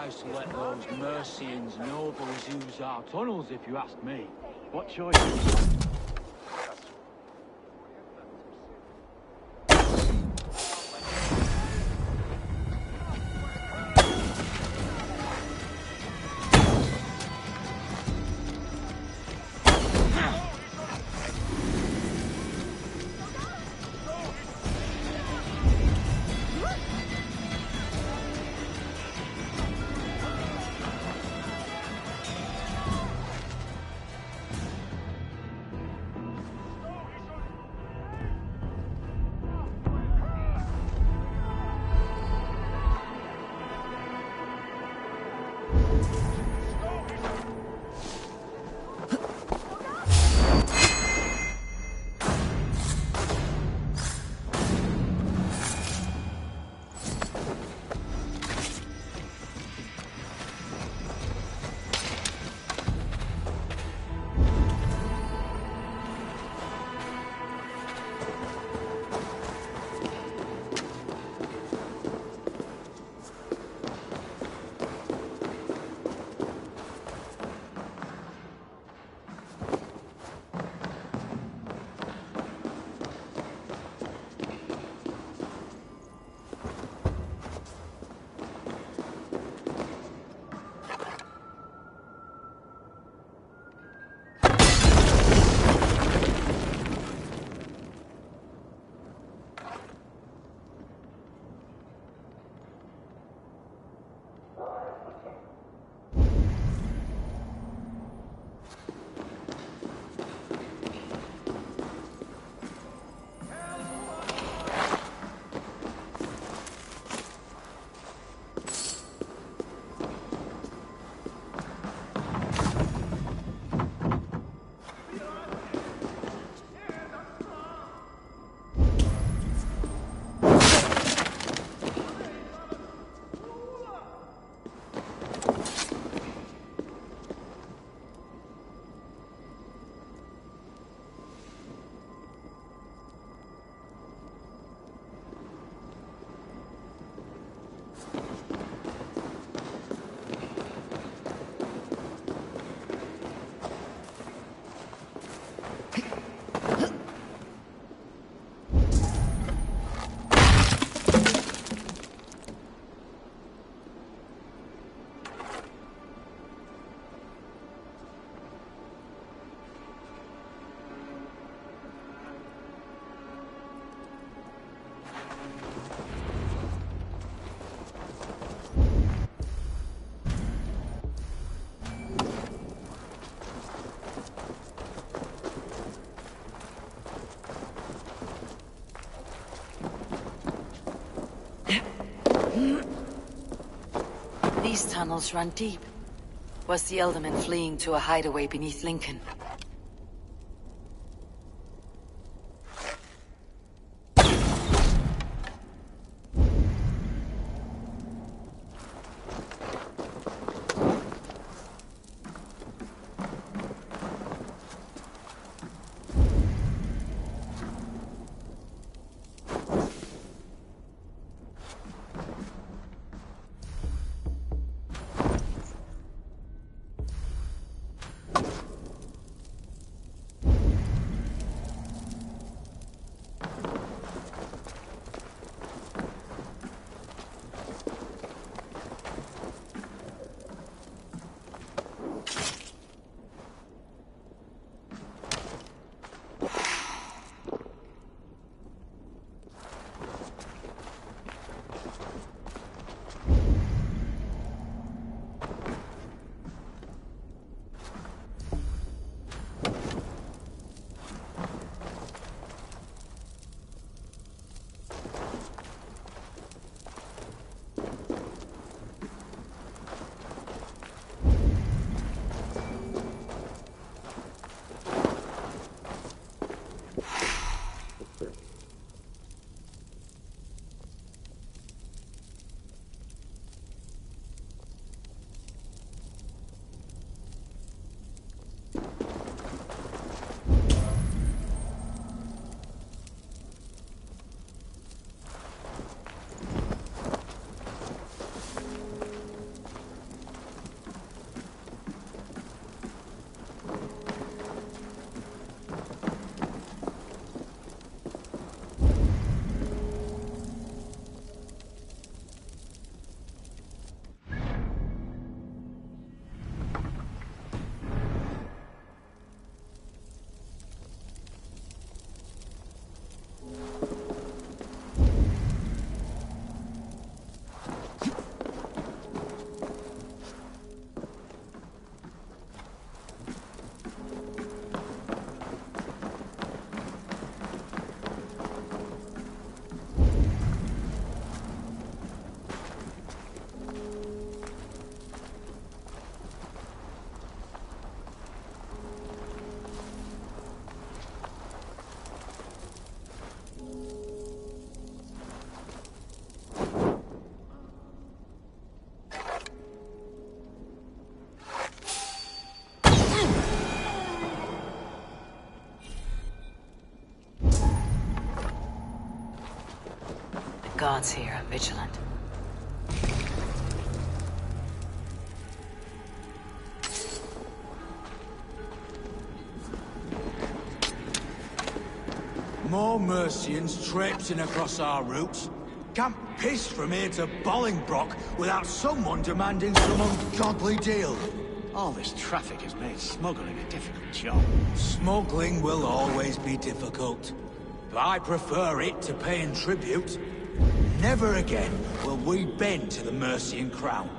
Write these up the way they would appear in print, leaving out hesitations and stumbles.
To let those Mercians nobles use our tunnels, if you ask me. What choice? These tunnels run deep. Was the Elderman fleeing to a hideaway beneath Lincoln? guards here are vigilant. More Mercians traipsing across our routes. Can't piss from here to Bolingbroke without someone demanding some ungodly deal. All this traffic has made smuggling a difficult job. Smuggling will always be difficult. But I prefer it to paying tribute. Never again will we bend to the Mercian crown.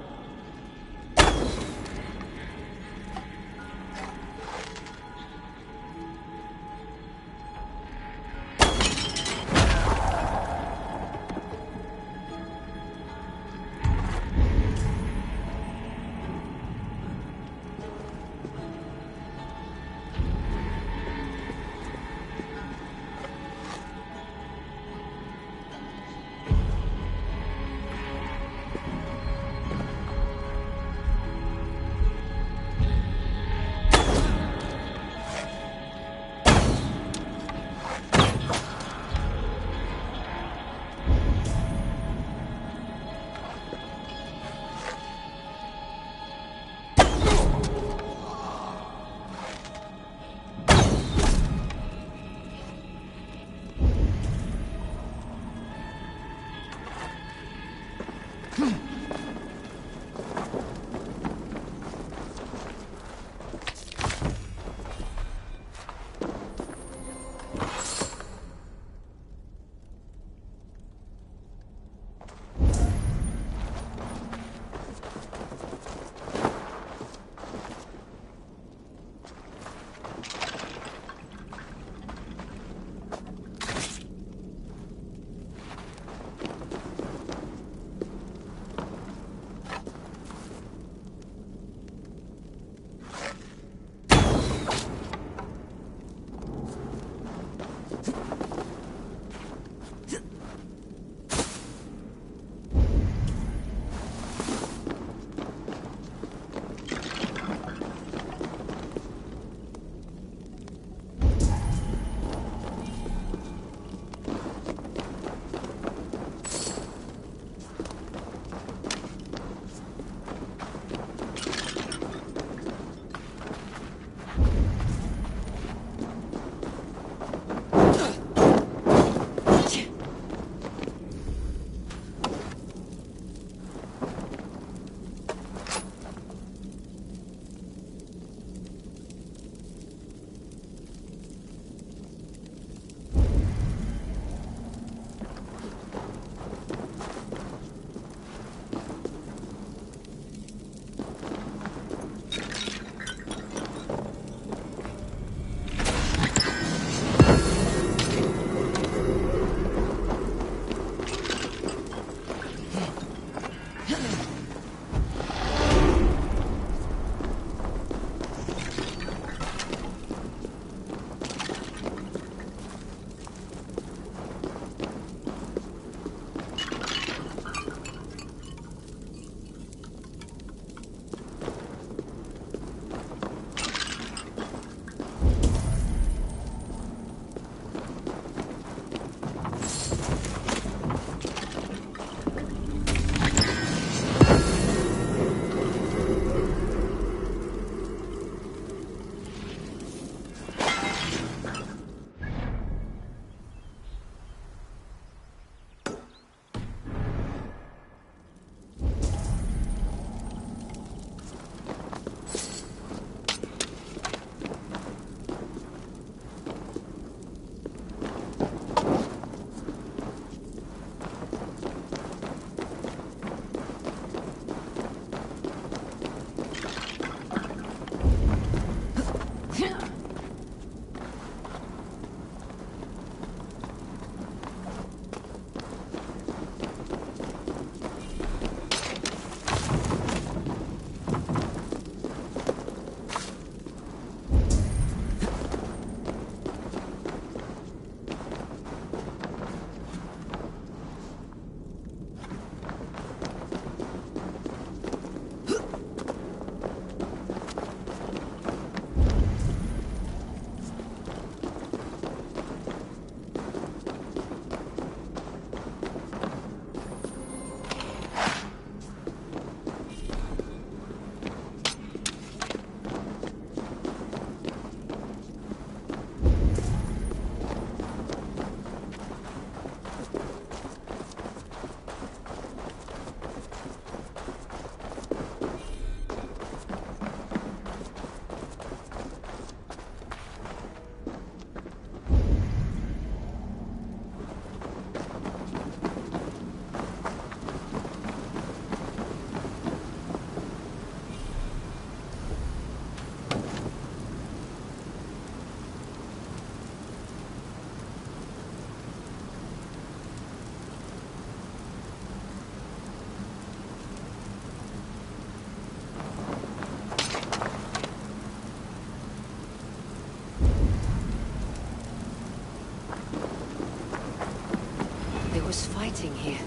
was fighting here.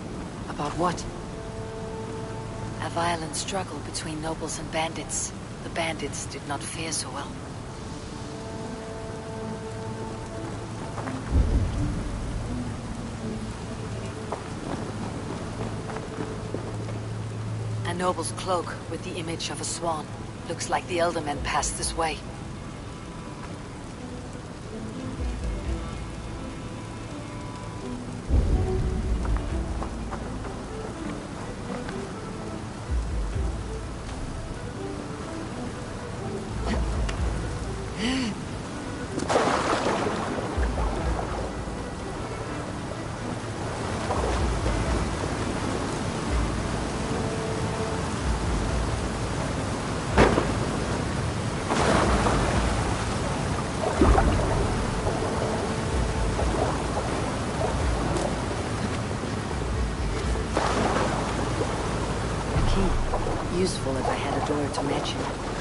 About what? A violent struggle between nobles and bandits. The bandits did not fare so well. A noble's cloak with the image of a swan. Looks like the Eldermen passed this way. Useful if I had a door to match it.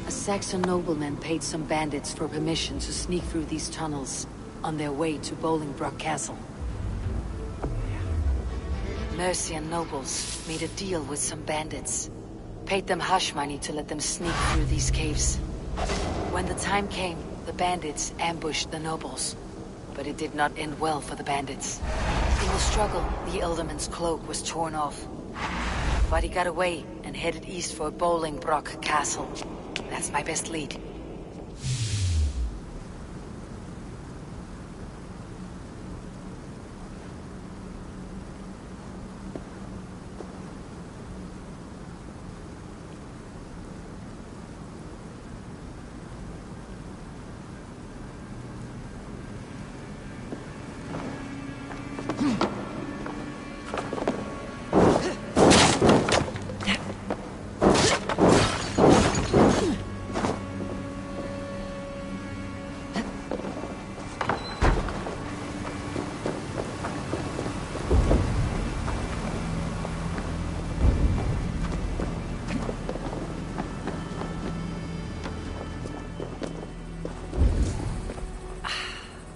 Saxon noblemen paid some bandits for permission to sneak through these tunnels on their way to Bolingbroke Castle. Mercian nobles made a deal with some bandits. Paid them hush money to let them sneak through these caves. When the time came, the bandits ambushed the nobles. But it did not end well for the bandits. In the struggle, the Elderman's cloak was torn off. But he got away and headed east for Bolingbroke Castle. That's my best lead.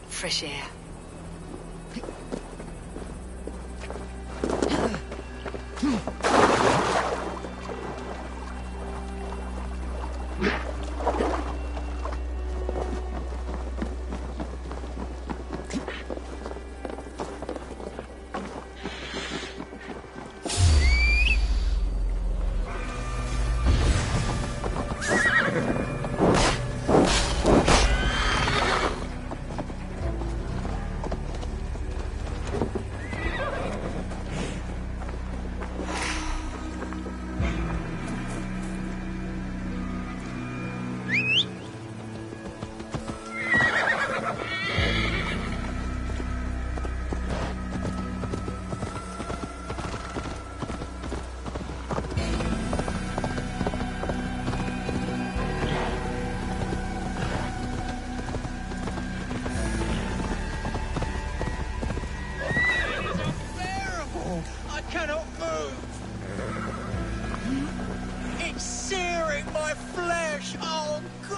Fresh air.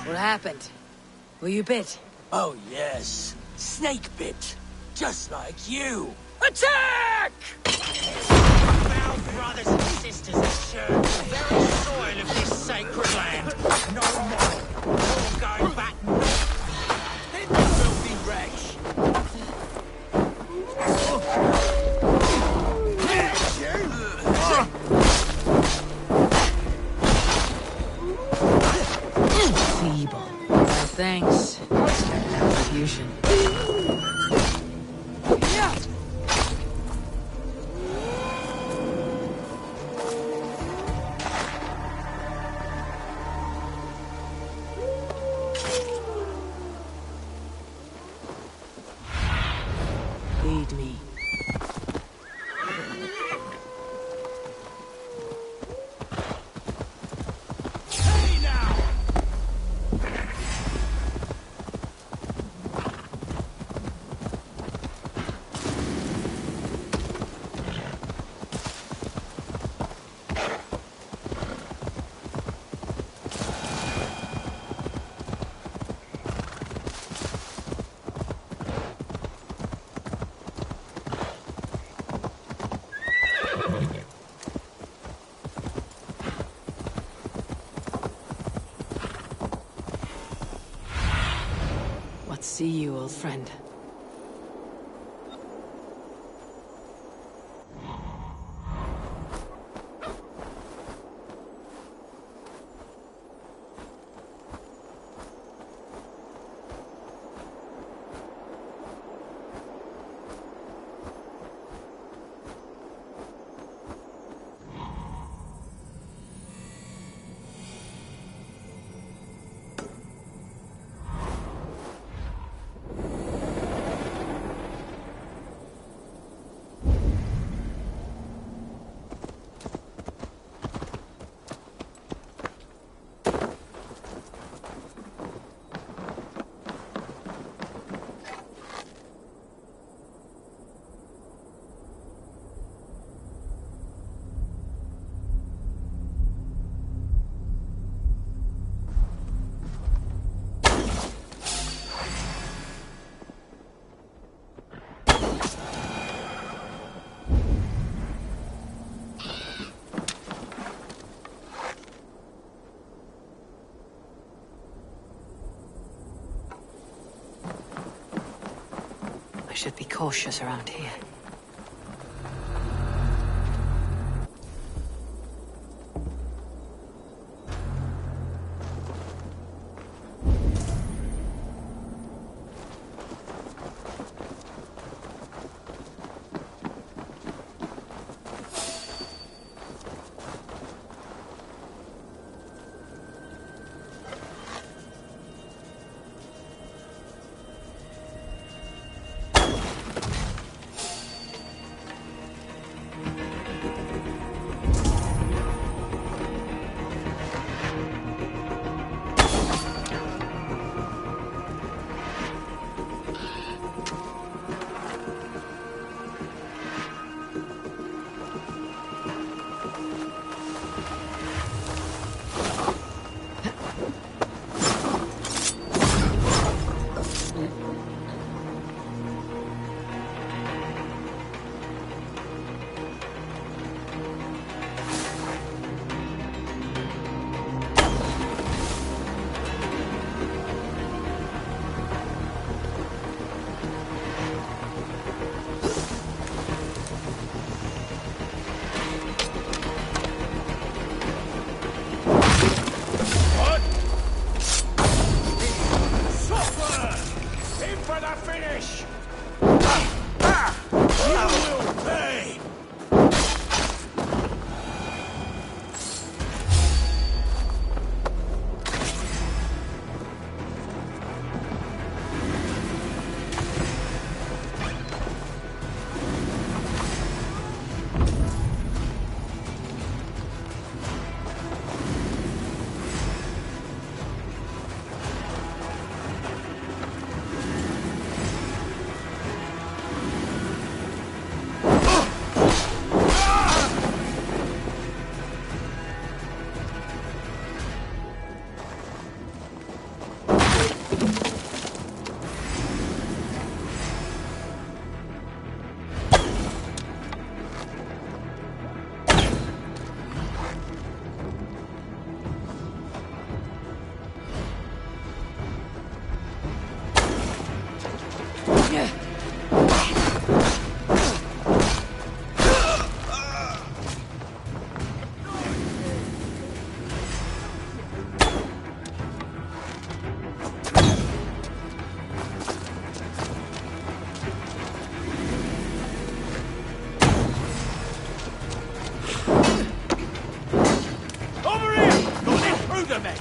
What happened? Were you bit? Oh, yes. Snake bit. Just like you. Attack! Found brothers and sisters have churned the very soil of this sacred land. No more. All going back north. Hit the filthy wretch! Feeble. No thanks. Contribution. Lead me. Hey now! What see you, old friend? I should be cautious around here. to me!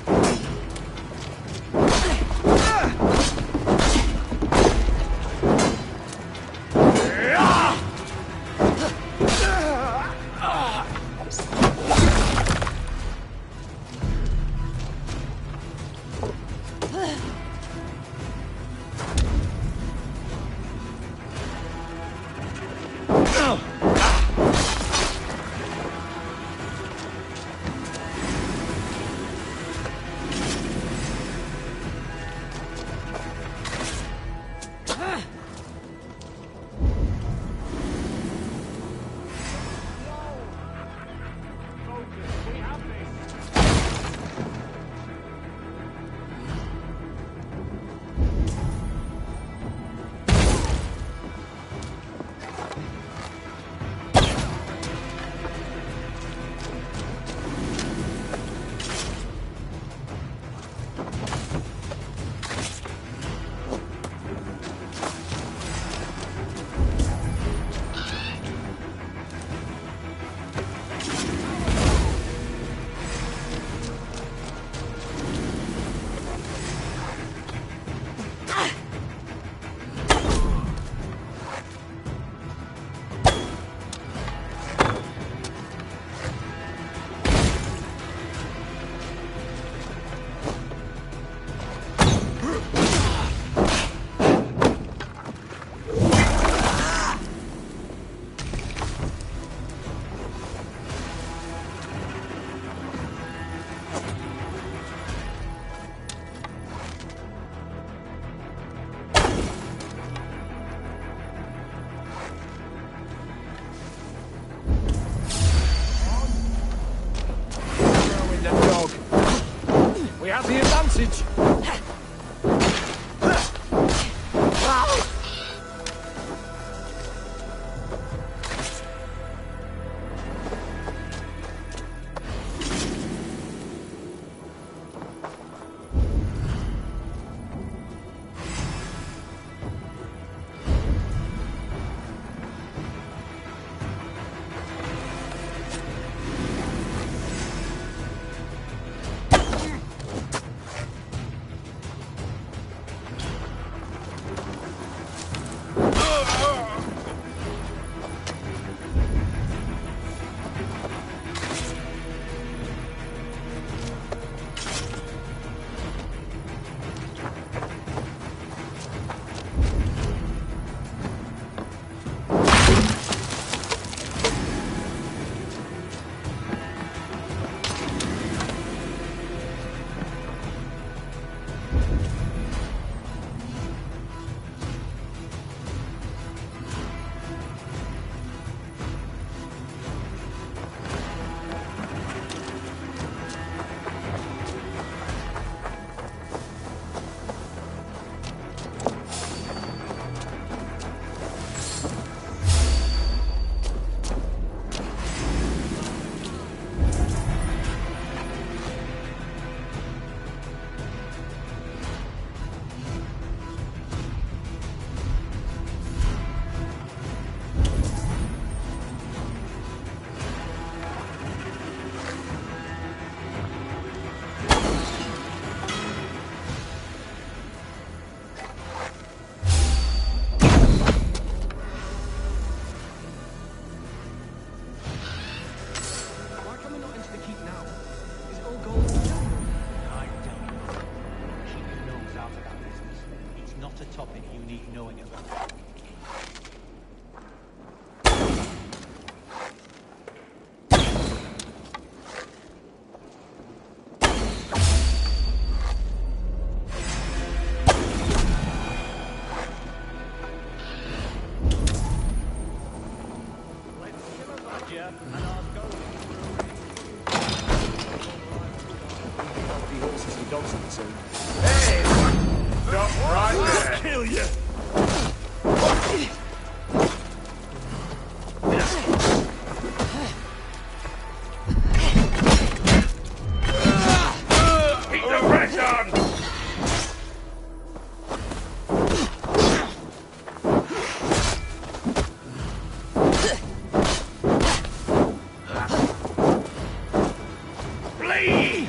We have the advantage. Hey! Stop right there! Kill you! Keep the press on! Flee!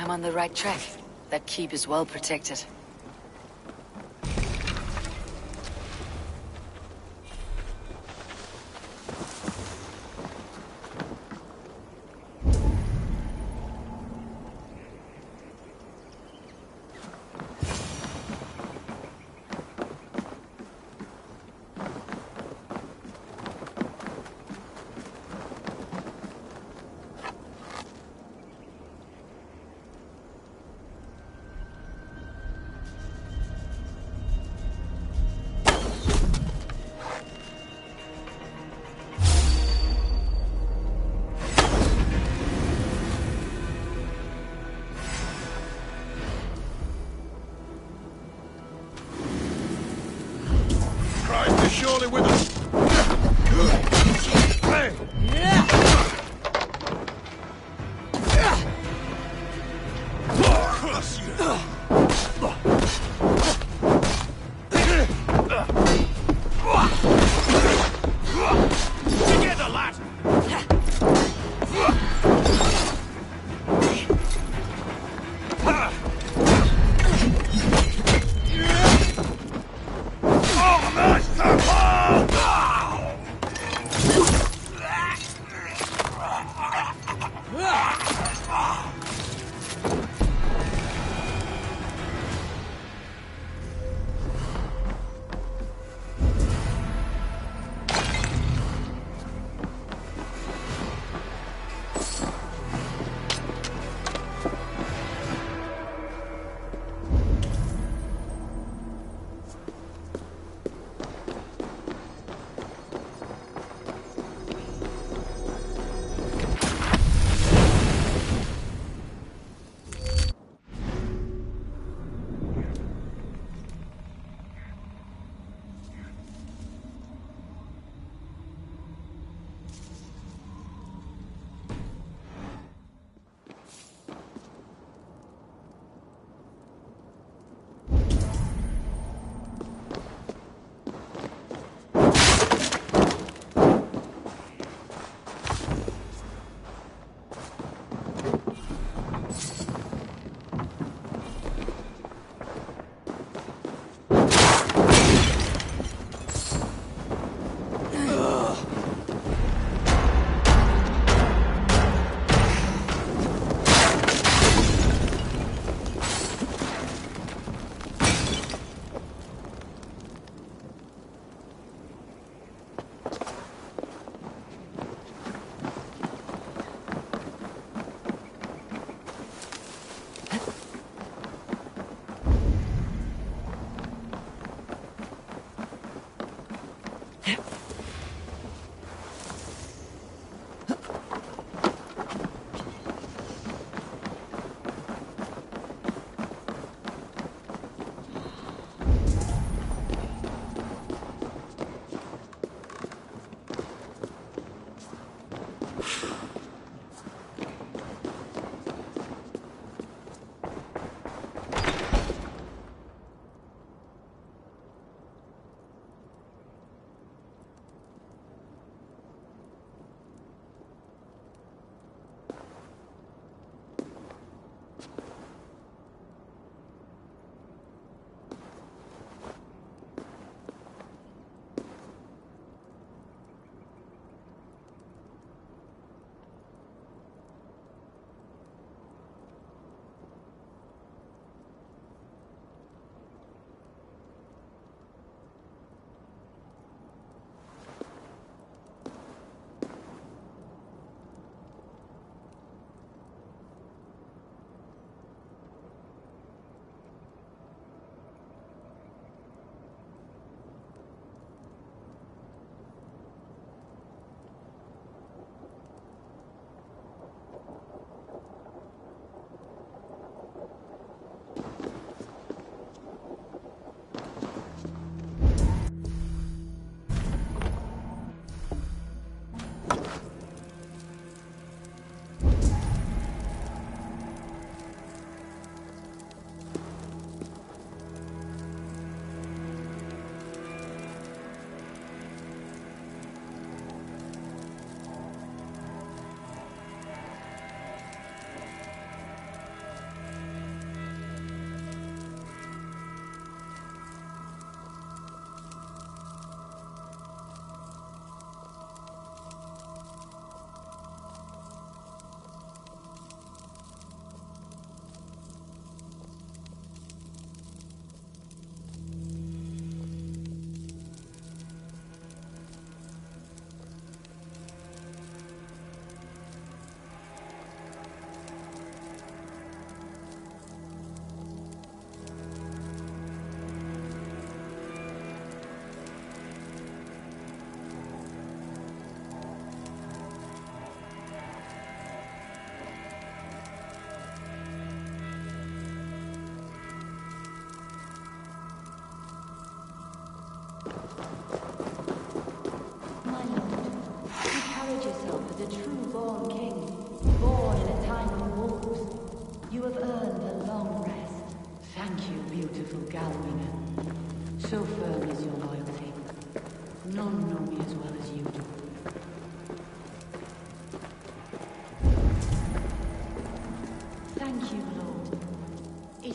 I'm on the right track. That keep is well protected.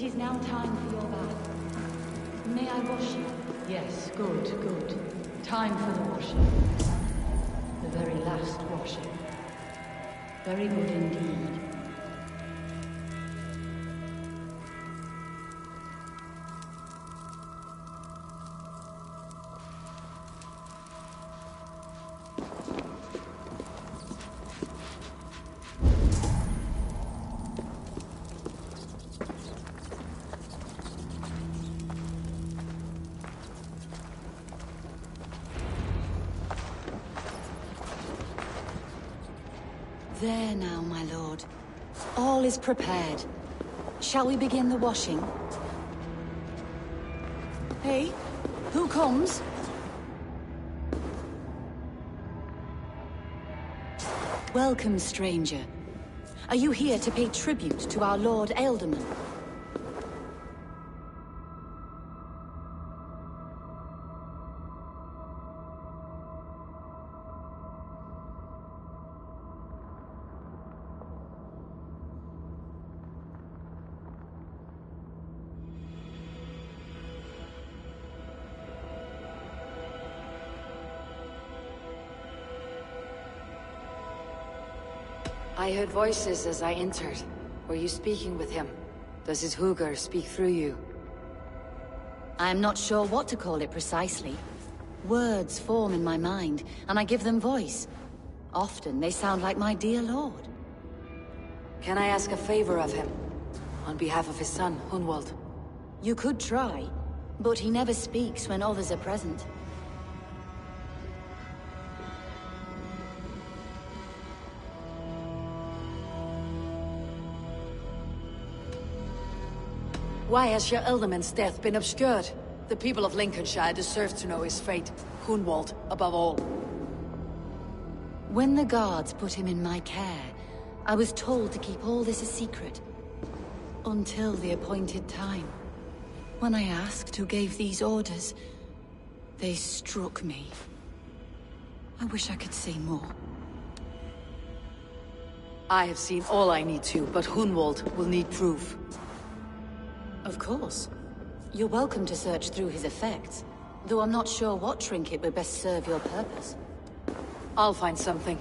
It is now time for your bath. May I wash you? Yes, good, good. Time for the washing. The very last washing. Very good indeed. There now, my lord. All is prepared. Shall we begin the washing? Hey, who comes? Welcome, stranger. Are you here to pay tribute to our Lord Ealdorman? I heard voices as I entered. Were you speaking with him? Does his Hugr speak through you? I am not sure what to call it precisely. Words form in my mind, and I give them voice. Often they sound like my dear lord. Can I ask a favor of him? On behalf of his son, Hunwald. You could try, but he never speaks when others are present. Why has your Ealdorman's death been obscured? The people of Lincolnshire deserve to know his fate. Hunwald, above all. When the guards put him in my care, I was told to keep all this a secret. Until the appointed time. When I asked who gave these orders, they struck me. I wish I could say more. I have seen all I need to, but Hunwald will need proof. Of course. You're welcome to search through his effects, though I'm not sure what trinket would best serve your purpose. I'll find something.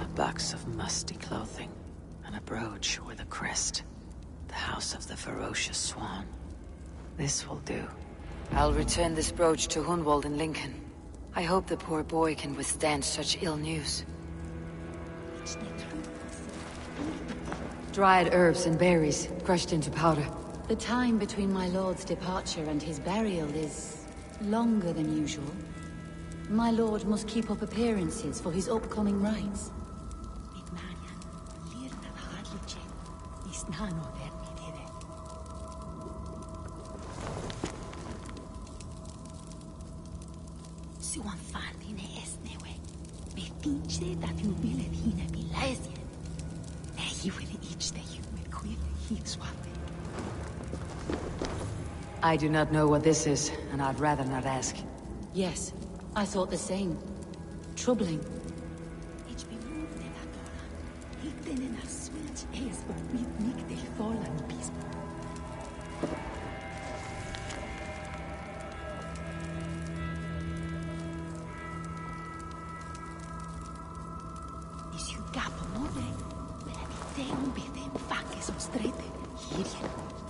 A box of musty clothing, and a brooch with a crest. The House of the Ferocious Swan. This will do. I'll return this brooch to Hunwald in Lincoln. I hope the poor boy can withstand such ill news. Dried herbs and berries, crushed into powder. The time between my lord's departure and his burial is longer than usual. My lord must keep up appearances for his upcoming rites. I do not know what this is, and I'd rather not ask. Yes, I thought the same. Troubling.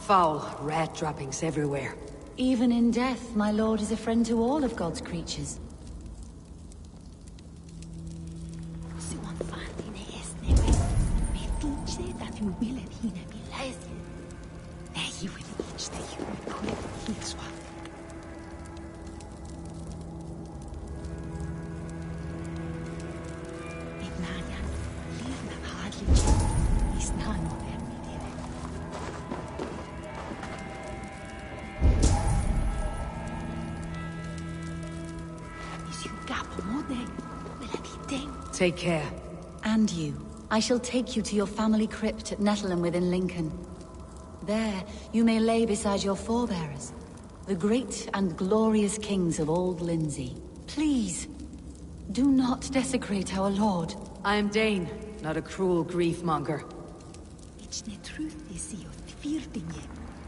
Foul rat droppings everywhere. Even in death, my lord is a friend to all of God's creatures. Take care. And you. I shall take you to your family crypt at Nettleton within Lincoln. There, you may lay beside your forebearers. the great and glorious kings of Old Lindsey, please, do not desecrate our lord. I am Dane, not a cruel grief-monger. It's the truth is of feardinge,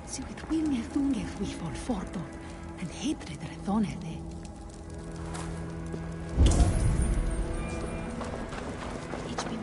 so it winge thunge we fall fordon, and hatred rethoneth. It's been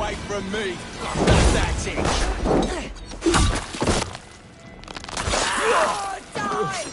away from me! That's it! Die!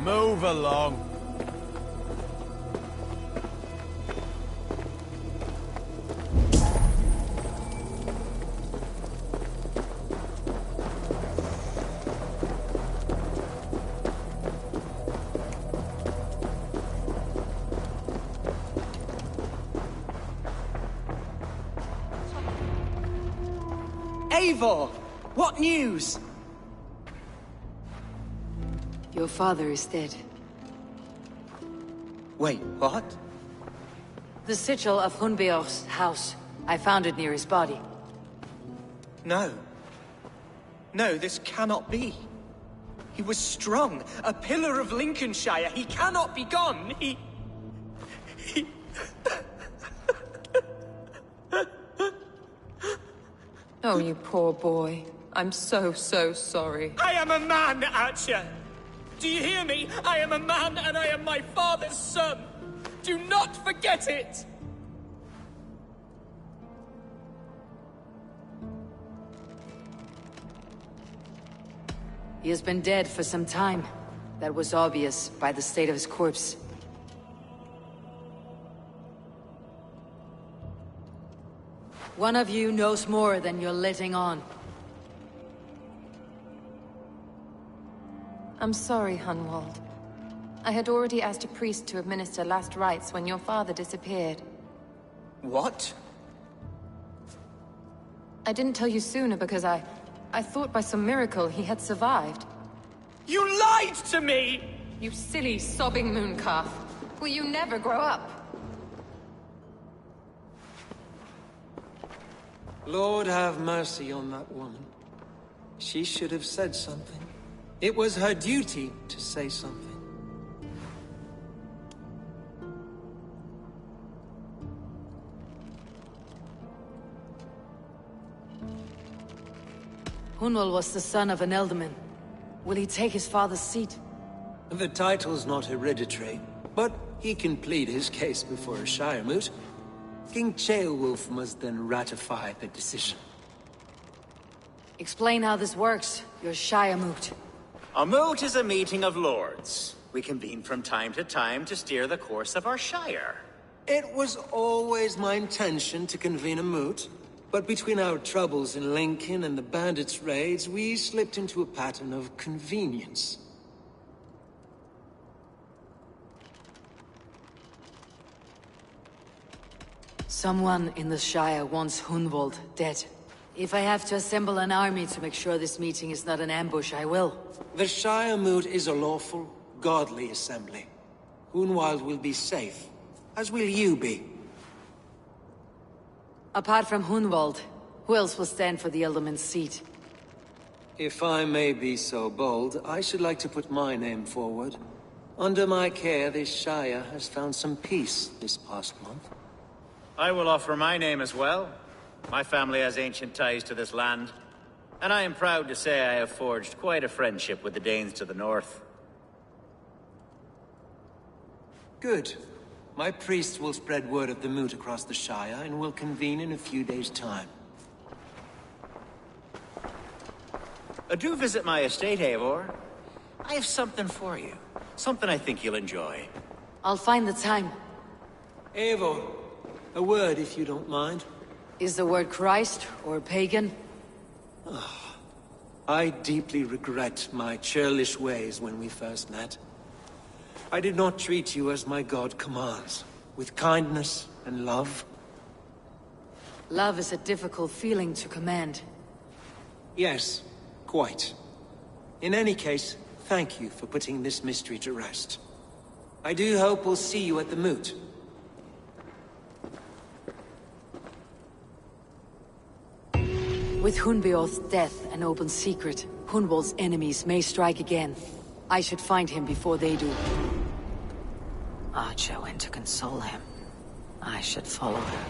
Move along. Eivor! What news? Your father is dead. Wait, what? The sigil of Hunbeor's house. I found it near his body. No. No, this cannot be. He was strong, a pillar of Lincolnshire. He cannot be gone. He... Oh, you poor boy. I'm so sorry. I am a man, Archer! Do you hear me? I am a man and I am my father's son! Do not forget it! He has been dead for some time. That was obvious by the state of his corpse. One of you knows more than you're letting on. I'm sorry, Hunwald. I had already asked a priest to administer last rites when your father disappeared. What? I didn't tell you sooner because I thought by some miracle he had survived. You lied to me! You silly, sobbing mooncalf. Will you never grow up? Lord have mercy on that woman. She should have said something. It was her duty to say something. Hunwald was the son of an Elderman. Will he take his father's seat? The title's not hereditary, but he can plead his case before a Shire moot. King Ceolwulf must then ratify the decision. Explain how this works, your Shire moot. A moot is a meeting of lords. We convene from time to time to steer the course of our Shire. It was always my intention to convene a moot, but between our troubles in Lincoln and the bandits' raids, we slipped into a pattern of convenience. Someone in the Shire wants Hunwald dead. If I have to assemble an army to make sure this meeting is not an ambush, I will. The Shire moot is a lawful, godly assembly. Hunwald will be safe, as will you be. Apart from Hunwald, who else will stand for the Elderman's seat? If I may be so bold, I should like to put my name forward. Under my care, this Shire has found some peace this past month. I will offer my name as well. My family has ancient ties to this land. And I am proud to say I have forged quite a friendship with the Danes to the north. Good. My priests will spread word of the moot across the Shire, and will convene in a few days' time. Do visit my estate, Eivor. I have something for you. Something I think you'll enjoy. I'll find the time. Eivor, a word if you don't mind. Is the word Christ or pagan? I deeply regret my churlish ways when we first met. I did not treat you as my god commands, with kindness and love. Love is a difficult feeling to command. Yes, quite. In any case, thank you for putting this mystery to rest. I do hope we'll see you at the moot. With Hunbeorth's death an open secret, Hunwald's enemies may strike again. I should find him before they do. Archer went to console him. I should follow her.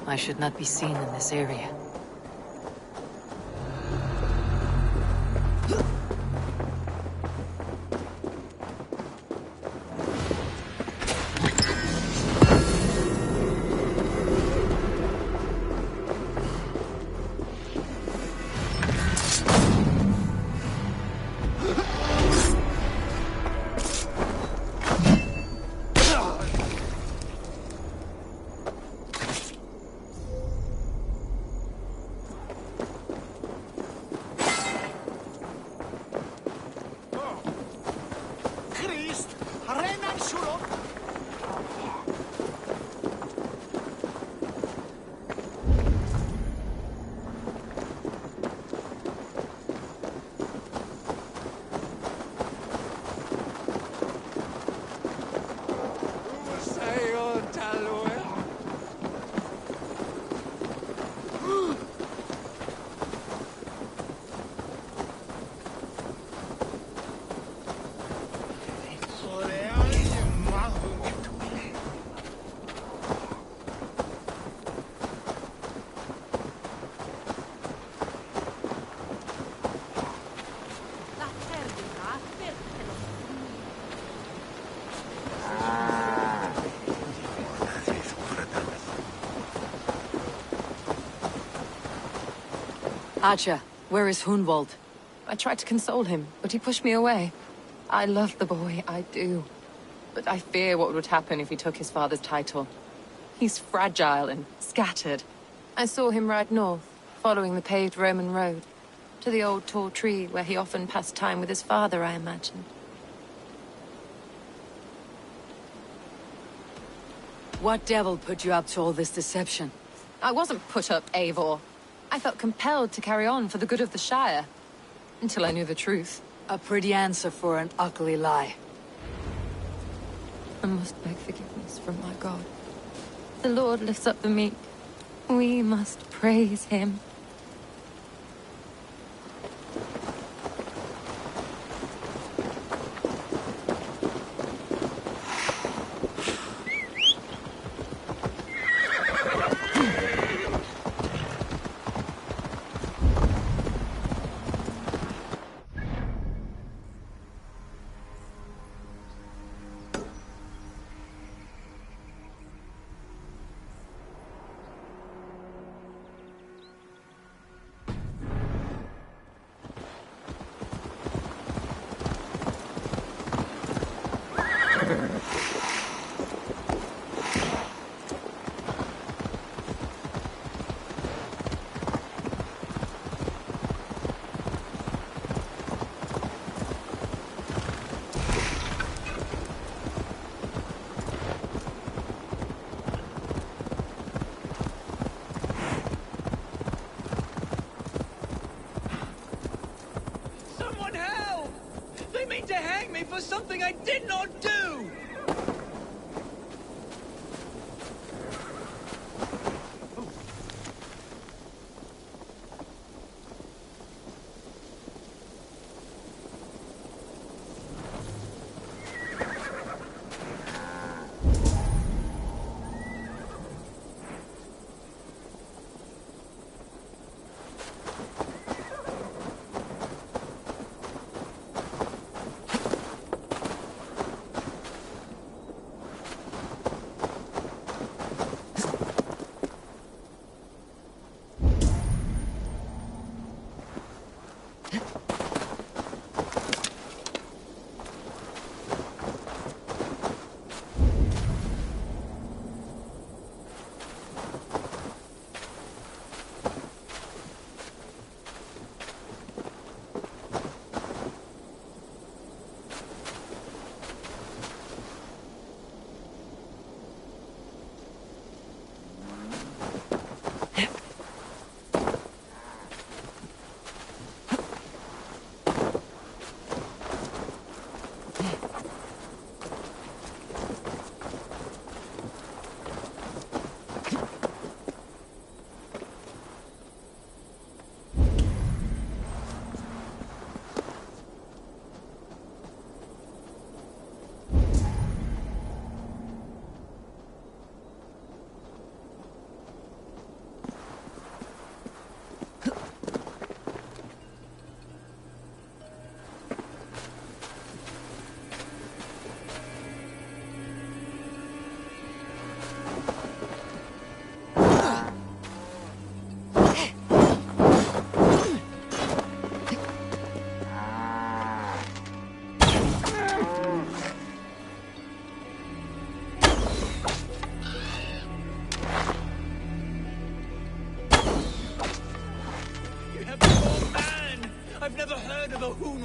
I should not be seen in this area. Archer, where is Hunwald? I tried to console him, but he pushed me away. I love the boy, I do. But I fear what would happen if he took his father's title. He's fragile and scattered. I saw him ride north, following the paved Roman road. To the old tall tree where he often passed time with his father, I imagine. What devil put you up to all this deception? I wasn't put up, Eivor. I felt compelled to carry on for the good of the Shire. Until I knew the truth. A pretty answer for an ugly lie. I must beg forgiveness from my God. The Lord lifts up the meek. We must praise him. For something I did not do!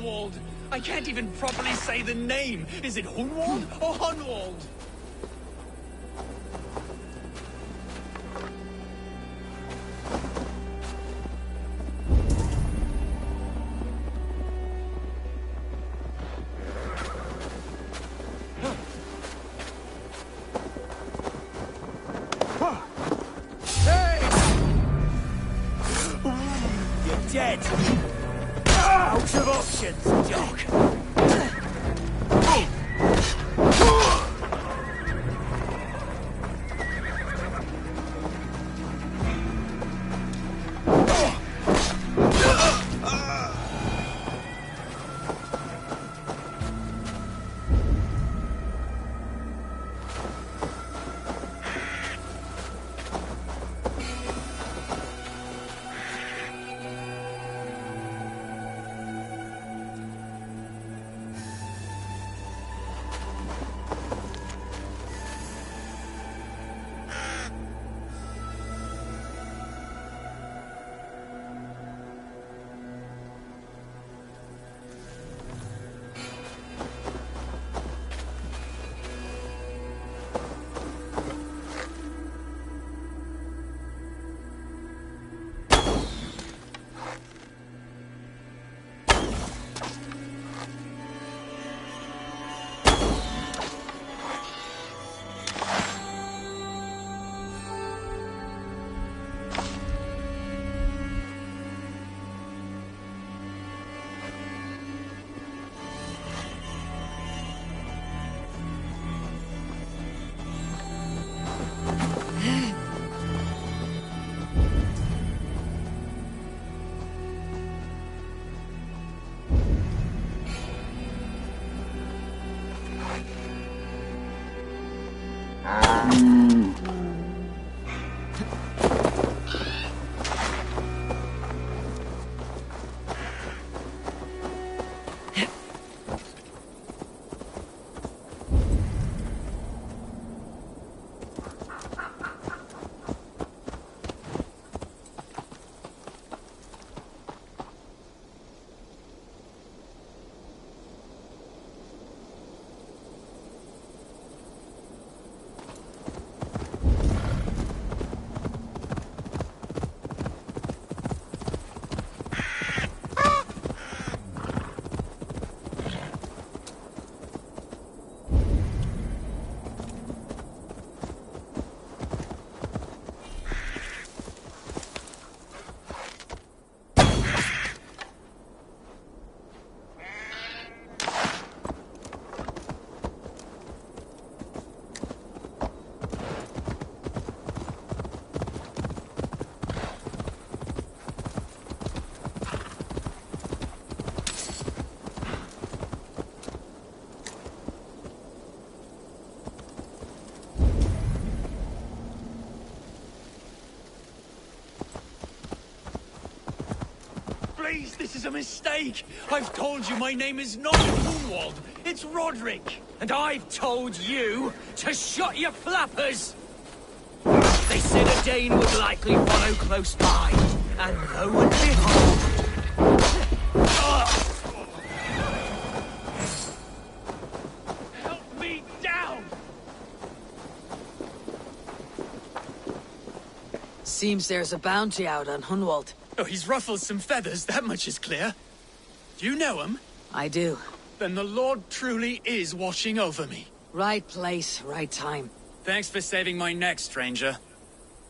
Hunwald. I can't even properly say the name. Is it Hunwald or Hunwald? Hey! You're dead. Out of options, dog. Please, this is a mistake. I've told you my name is not Hunwald. It's Roderick. And I've told you to shut your flappers. They said a Dane would likely follow close by. And lo and behold... Help me down! Seems there's a bounty out on Hunwald. Oh, he's ruffled some feathers, that much is clear. Do you know him? I do. Then the Lord truly is watching over me. Right place, right time. Thanks for saving my neck, stranger.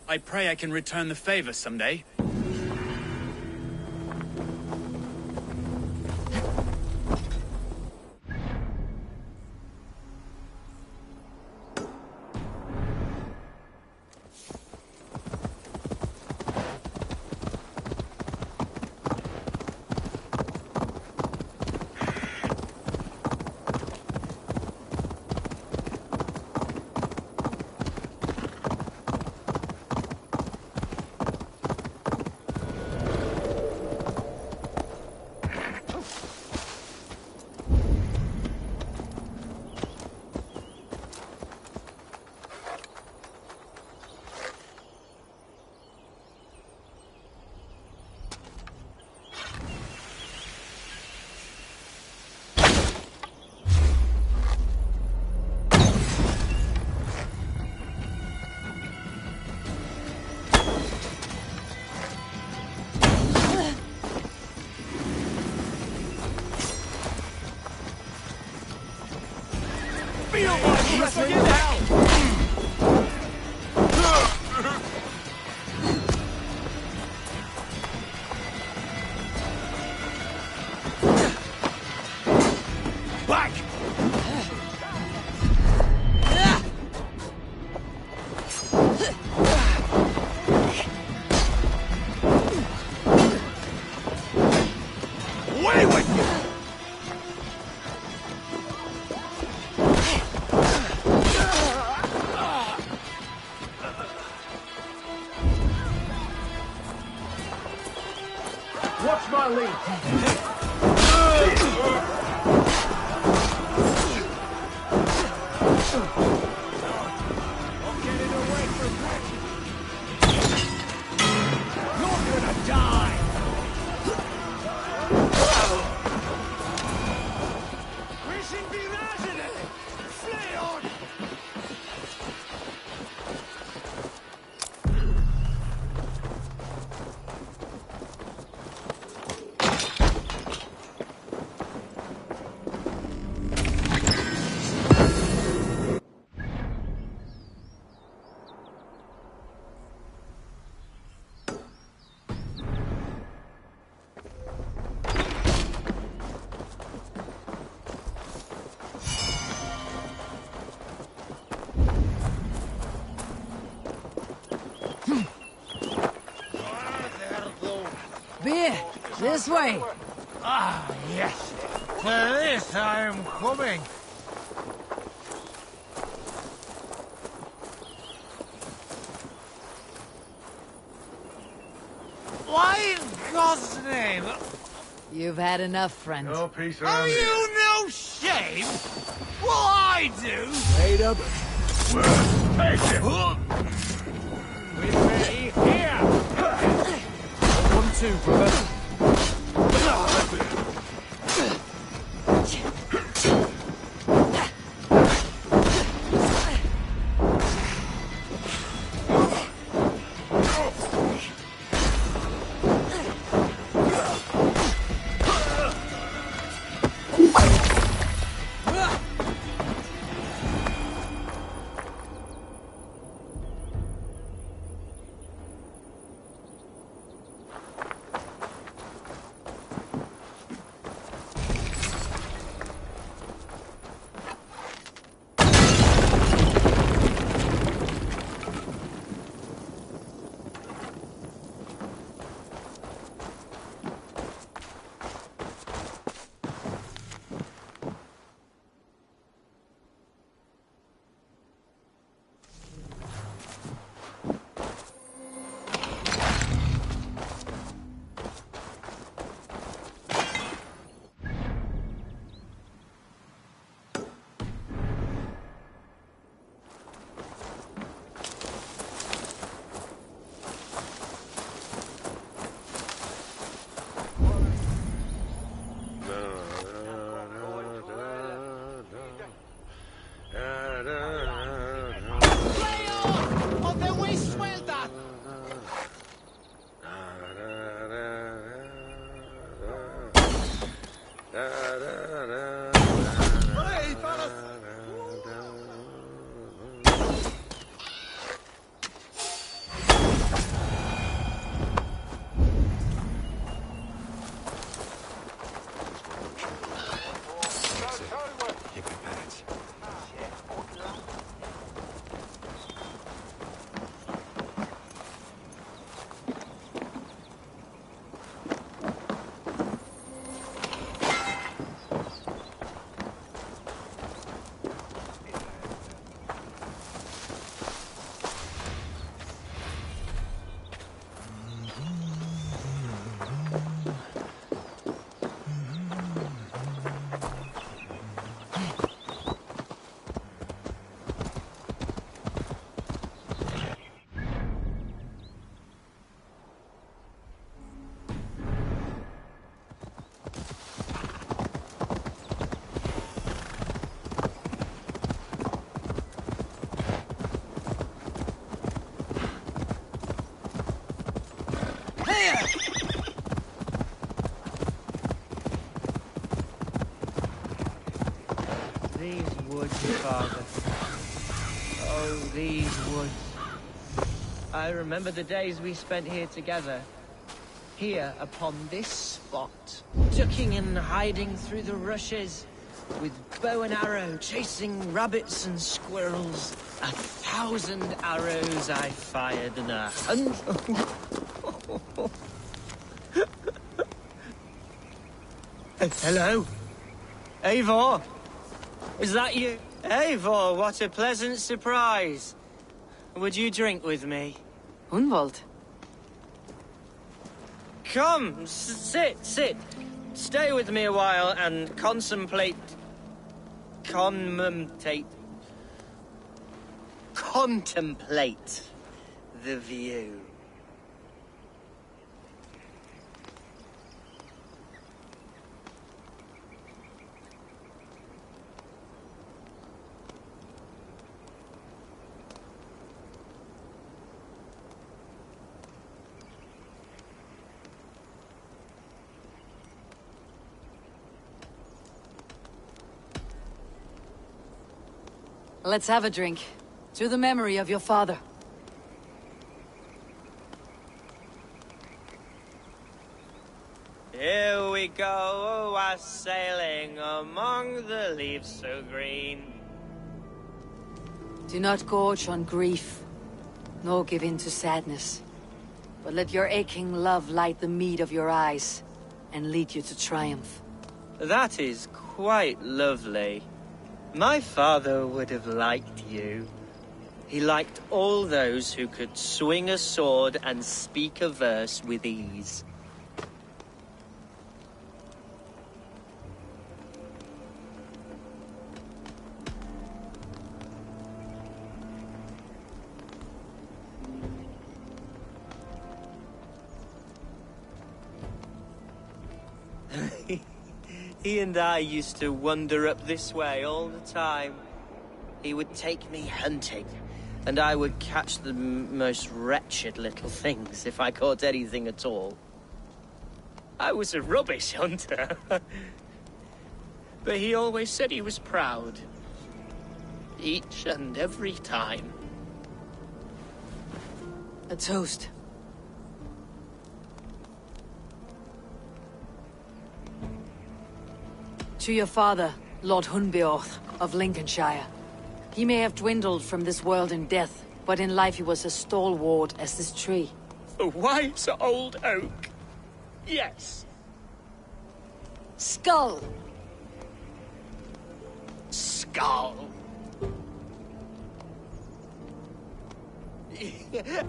I pray I can return the favor someday. Watch my lead. Beer, this way. Ah, yes. To this I am coming. Why in God's name? You've had enough, friend. No peace Have around here. you no shame? Well, I do. Wait up. Take it. With me here. 1-2, brother. these woods. I remember the days we spent here together. Here upon this spot. Ducking and hiding through the rushes. With bow and arrow, chasing rabbits and squirrels. 1,000 arrows I fired and 100... Hello? Eivor? Is that you? Eivor, what a pleasant surprise. Would you drink with me? Hunwald. Come, sit. Stay with me a while and contemplate the view. Let's have a drink. To the memory of your father. Here we go, a sailing among the leaves so green. Do not gorge on grief, nor give in to sadness. But let your aching love light the mead of your eyes, and lead you to triumph. That is quite lovely. My father would have liked you. He liked all those who could swing a sword and speak a verse with ease. He and I used to wander up this way all the time. He would take me hunting, and I would catch the most wretched little things if I caught anything at all. I was a rubbish hunter. But he always said he was proud. Each and every time. A toast. To your father, Lord Hunbeorth of Lincolnshire. He may have dwindled from this world in death, but in life he was as stalwart as this tree. A wise old oak. Yes. Skull! Skull.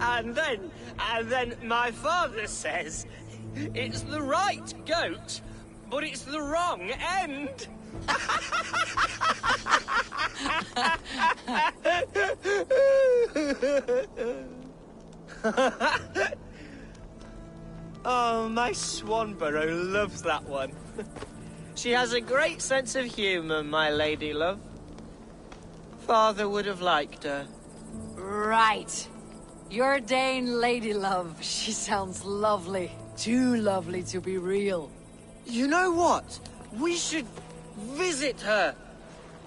And then my father says, it's the right goat, but it's the wrong end. Oh, my Swanborough loves that one. She has a great sense of humor, my lady love. Father would have liked her. Right. Your Dane lady love. She sounds lovely. Too lovely to be real. You know what? We should visit her.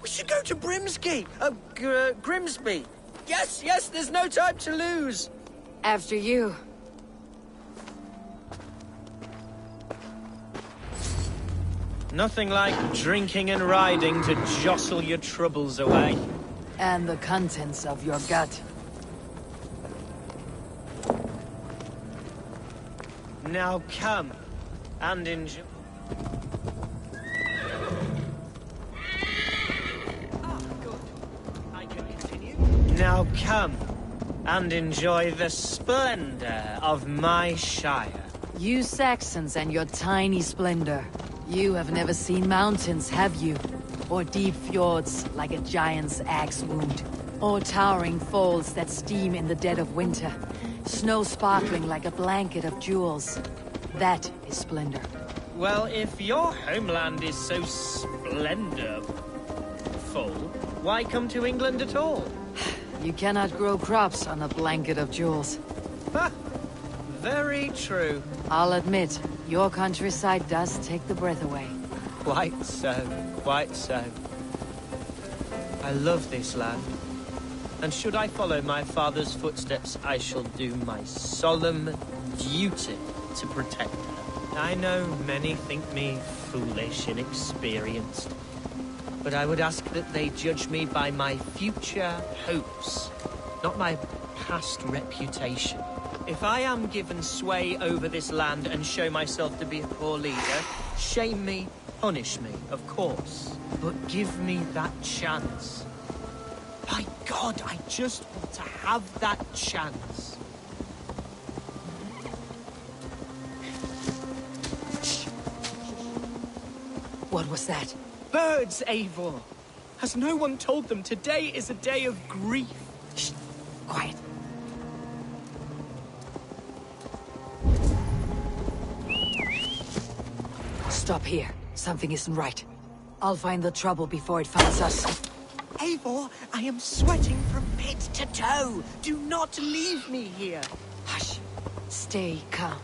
We should go to Grimsby. Yes, there's no time to lose. After you. Nothing like drinking and riding to jostle your troubles away. And the contents of your gut. Now come and enjoy. Now come and enjoy the splendor of my shire. You Saxons and your tiny splendor. You have never seen mountains, have you? Or deep fjords like a giant's axe wound. Or towering falls that steam in the dead of winter. Snow sparkling like a blanket of jewels. That is splendor. Well, if your homeland is so splendorful, why come to England at all? You cannot grow crops on a blanket of jewels. Ha! Very true. I'll admit, your countryside does take the breath away. Quite so, quite so. I love this land. And should I follow my father's footsteps, I shall do my solemn duty to protect her. I know many think me foolish, inexperienced, but I would ask that they judge me by my future hopes, not my past reputation. If I am given sway over this land and show myself to be a poor leader, shame me, punish me, of course, but give me that chance. By God, I just want to have that chance. What was that? Birds, Eivor! Has no one told them today is a day of grief? Shh. Quiet. Stop here. Something isn't right. I'll find the trouble before it finds us. Eivor, I am sweating from head to toe. Do not leave me here. Hush. Stay calm.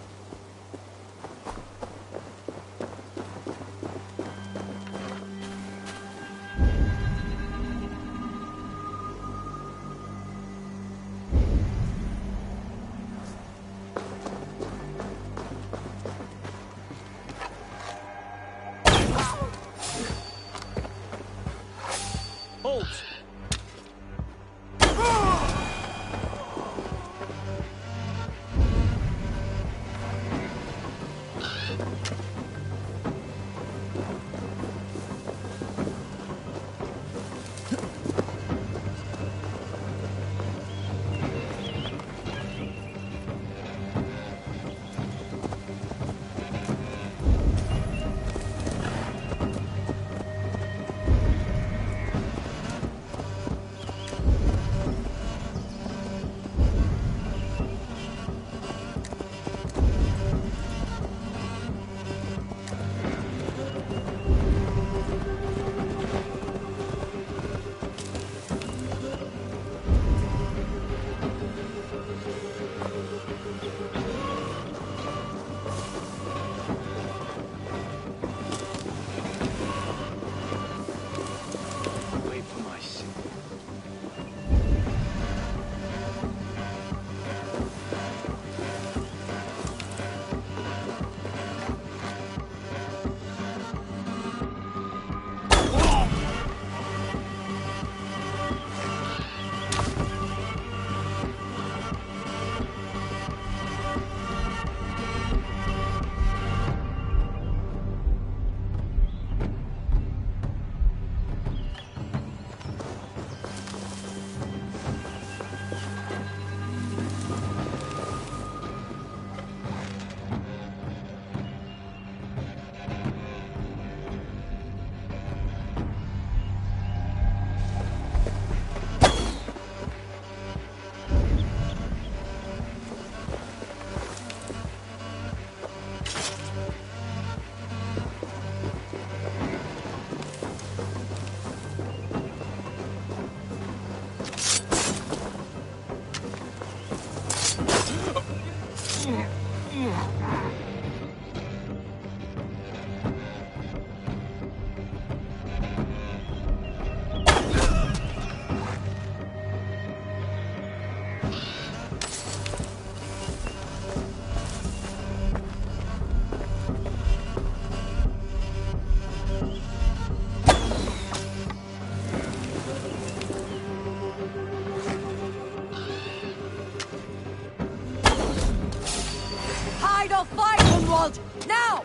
Halt! Now!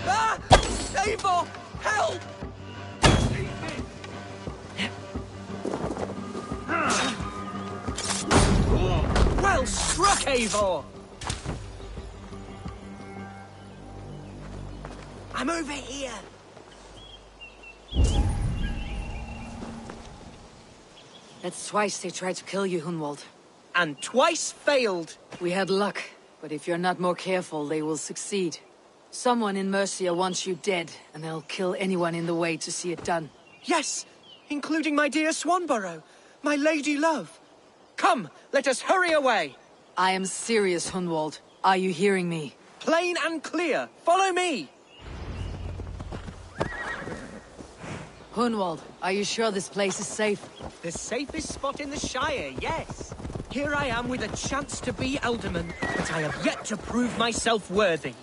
Ah! Eivor! Help! Well struck, Eivor! I'm over here. That's twice they tried to kill you, Hunwald. And twice failed. We had luck, but if you're not more careful, they will succeed. Someone in Mercia wants you dead, and they'll kill anyone in the way to see it done. Yes, including my dear Swanborough, my lady love. Come, let us hurry away. I am serious, Hunwald. Are you hearing me? Plain and clear. Follow me. Hunwald, are you sure this place is safe? The safest spot in the Shire, yes. Here I am with a chance to be Alderman, but I have yet to prove myself worthy.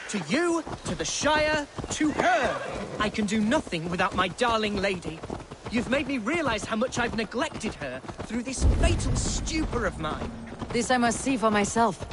To you, to the Shire, to her. I can do nothing without my darling lady. You've made me realize how much I've neglected her through this fatal stupor of mine. This I must see for myself.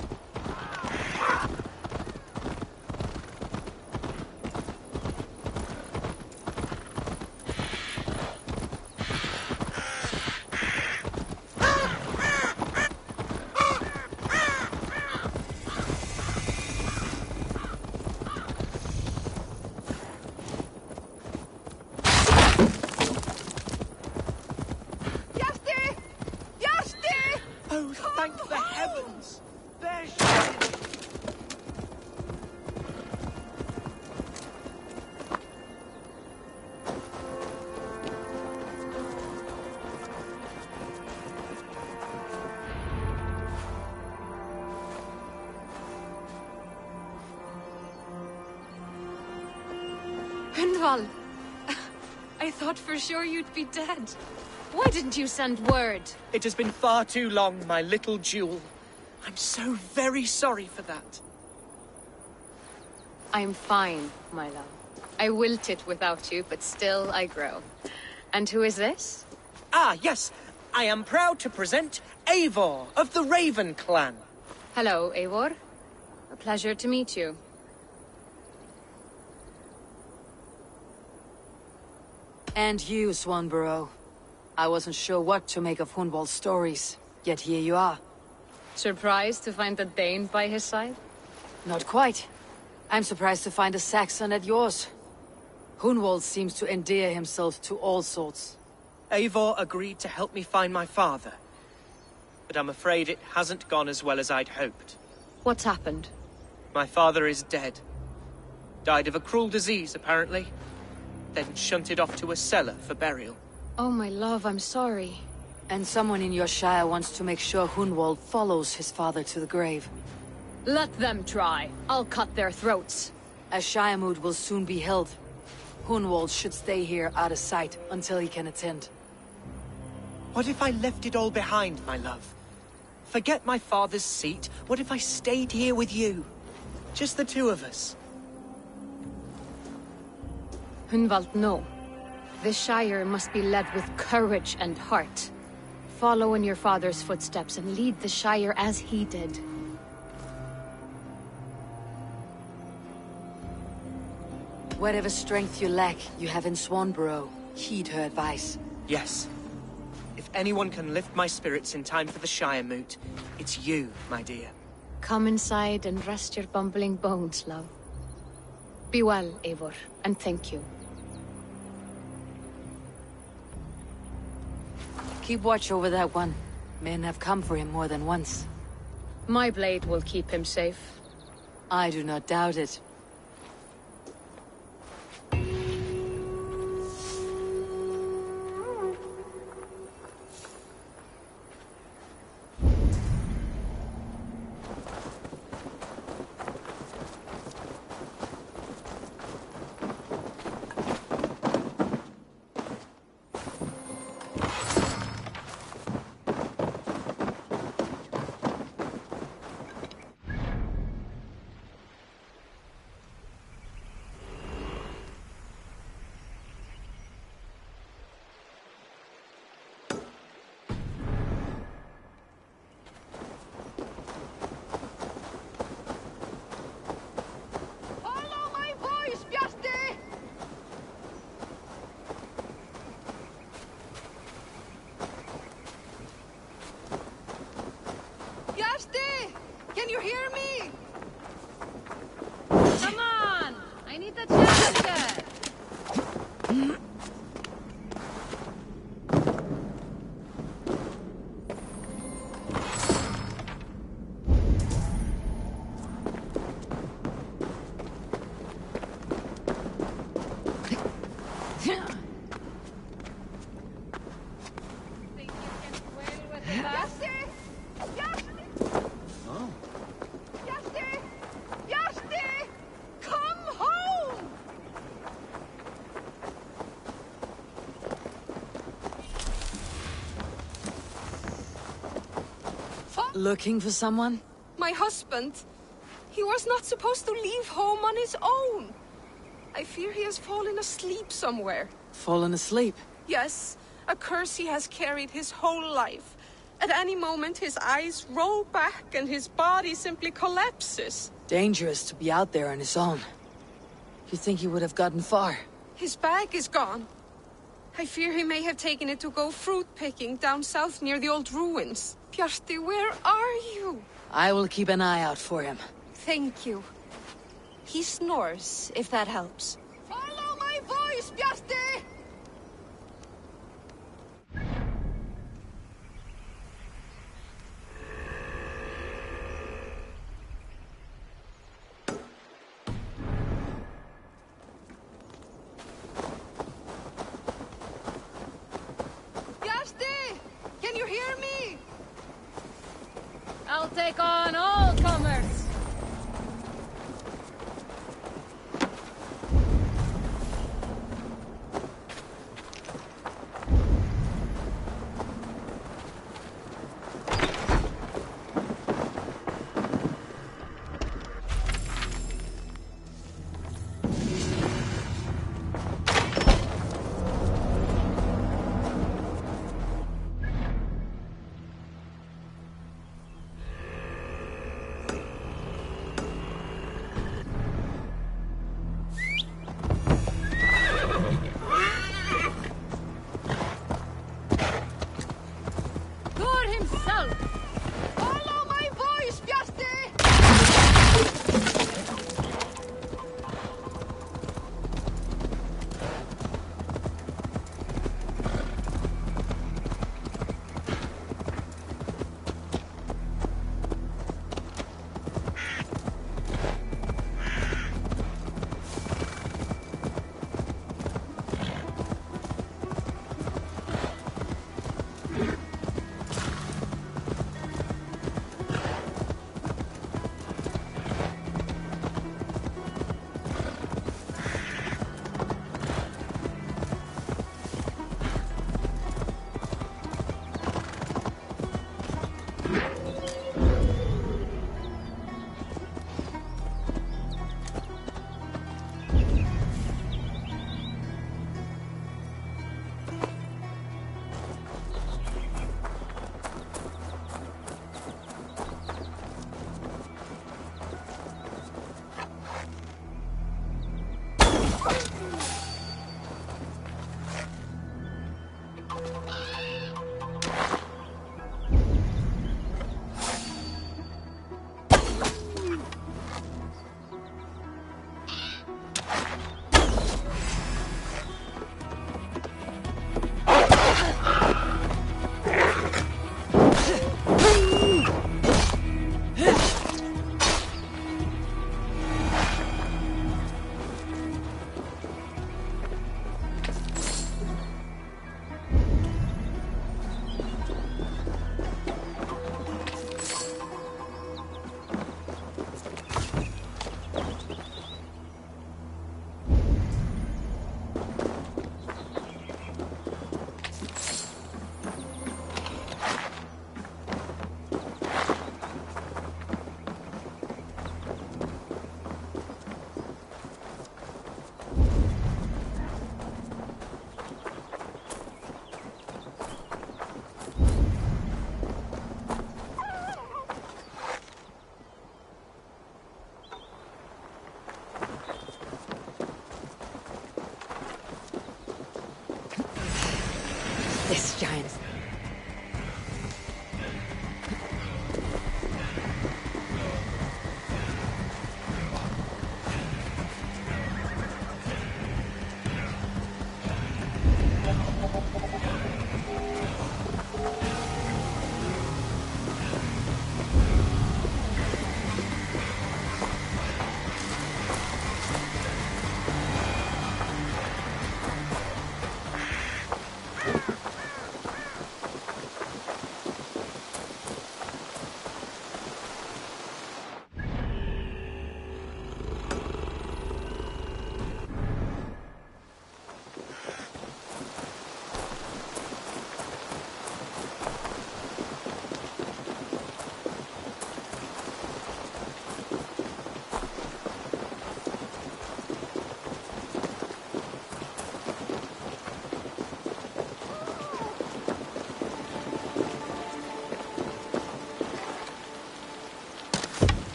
Oh, thank the heavens! There she is! Hunwald! I thought for sure you'd be dead. Why didn't you send word? It has been far too long, my little jewel. I'm so very sorry for that. I'm fine, my love. I wilted without you, but still I grow. And who is this? Ah, yes. I am proud to present Eivor of the Raven clan. Hello, Eivor. A pleasure to meet you. And you, Swanborough. I wasn't sure what to make of Hunwald's stories, yet here you are. Surprised to find a Dane by his side? Not quite. I'm surprised to find a Saxon at yours. Hunwald seems to endear himself to all sorts. Eivor agreed to help me find my father. But I'm afraid it hasn't gone as well as I'd hoped. What's happened? My father is dead. Died of a cruel disease, apparently. Then shunted off to a cellar for burial. Oh, my love, I'm sorry. And someone in your shire wants to make sure Hunwald follows his father to the grave. Let them try. I'll cut their throats. A shire moot will soon be held. Hunwald should stay here out of sight until he can attend. What if I left it all behind, my love? Forget my father's seat. What if I stayed here with you? Just the two of us. Hunwald, no. The Shire must be led with courage and heart. Follow in your father's footsteps and lead the Shire as he did. Whatever strength you lack, you have in Swanborough. Heed her advice. Yes. If anyone can lift my spirits in time for the Shire moot, it's you, my dear. Come inside and rest your bumbling bones, love. Be well, Eivor, and thank you. Keep watch over that one. Men have come for him more than once. My blade will keep him safe. I do not doubt it. Looking for someone? My husband. He was not supposed to leave home on his own. I fear he has fallen asleep somewhere. Fallen asleep? Yes, a curse he has carried his whole life. At any moment, his eyes roll back and his body simply collapses. Dangerous to be out there on his own. You think he would have gotten far? His bag is gone. I fear he may have taken it to go fruit picking down south near the old ruins. Bjarti, where are you? I will keep an eye out for him. Thank you. He snores, if that helps. Follow my voice, Bjarti! Bjarti! Can you hear me? I'll take on all comers. Follow my voice, Bjarti!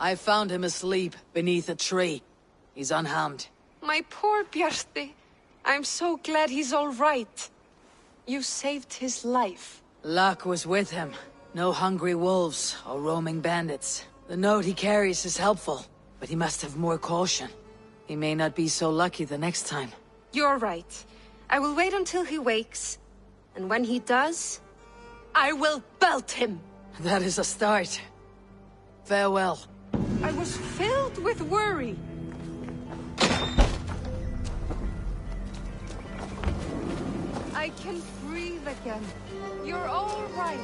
I found him asleep beneath a tree. He's unharmed. My poor Bjarti. I'm so glad he's all right. You saved his life. Luck was with him. No hungry wolves or roaming bandits. The note he carries is helpful, but he must have more caution. He may not be so lucky the next time. You're right. I will wait until he wakes. And when he does, I will belt him. That is a start. Farewell. I was filled with worry. I can breathe again. You're all right.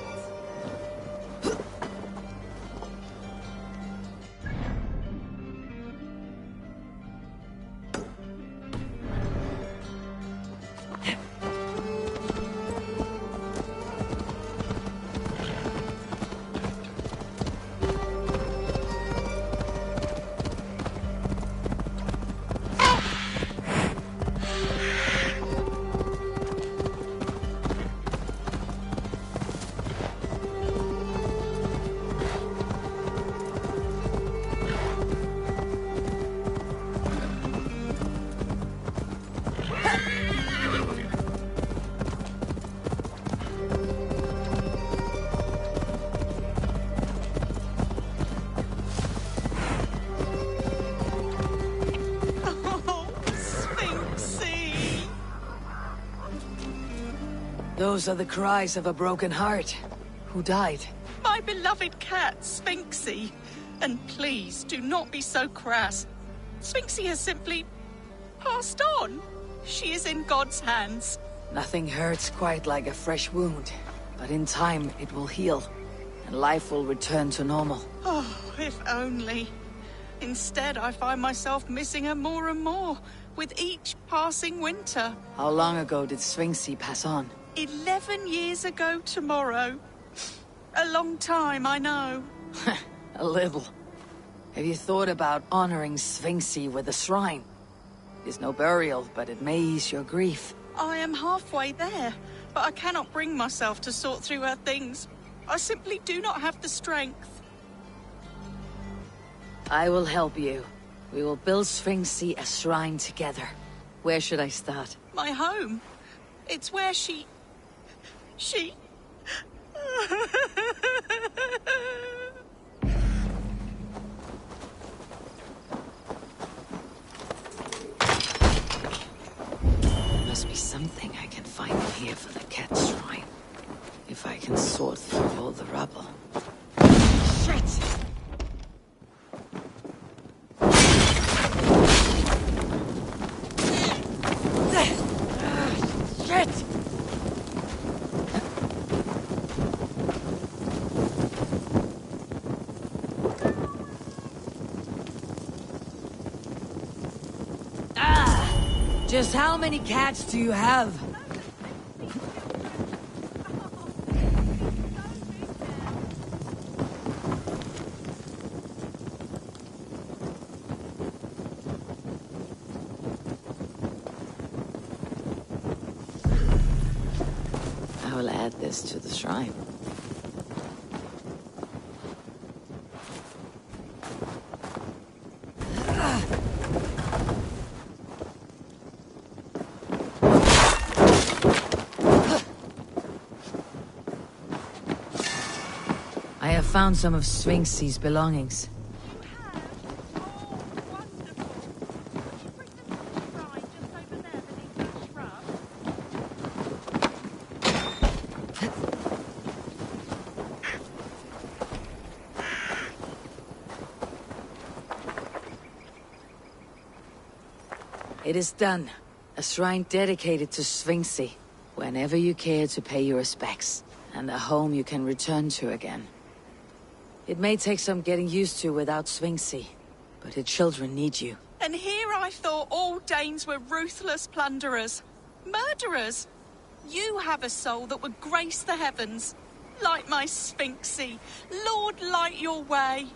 Those are the cries of a broken heart. Who died? My beloved cat, Sphinxie. And please, do not be so crass. Sphinxie has simply passed on. She is in God's hands. Nothing hurts quite like a fresh wound. But in time, it will heal. And life will return to normal. Oh, if only. Instead, I find myself missing her more and more, with each passing winter. How long ago did Sphinxie pass on? 11 years ago tomorrow. A long time, I know. A little. Have you thought about honoring Sphinxie with a shrine? There's no burial, but it may ease your grief. I am halfway there, but I cannot bring myself to sort through her things. I simply do not have the strength. I will help you. We will build Sphinxie a shrine together. Where should I start? My home. It's where she... There must be something I can find in here for the cat shrine. If I can sort through all the rubble. Shit! Shit! Just how many cats do you have? I will add this to the shrine. I have found some of Sphinxie's belongings. It is done. A shrine dedicated to Sphinxie. Whenever you care to pay your respects. And a home you can return to again. It may take some getting used to without Sphinxie, but her children need you. And here I thought all Danes were ruthless plunderers. Murderers. You have a soul that would grace the heavens. Like my Sphinxie. Lord, light your way.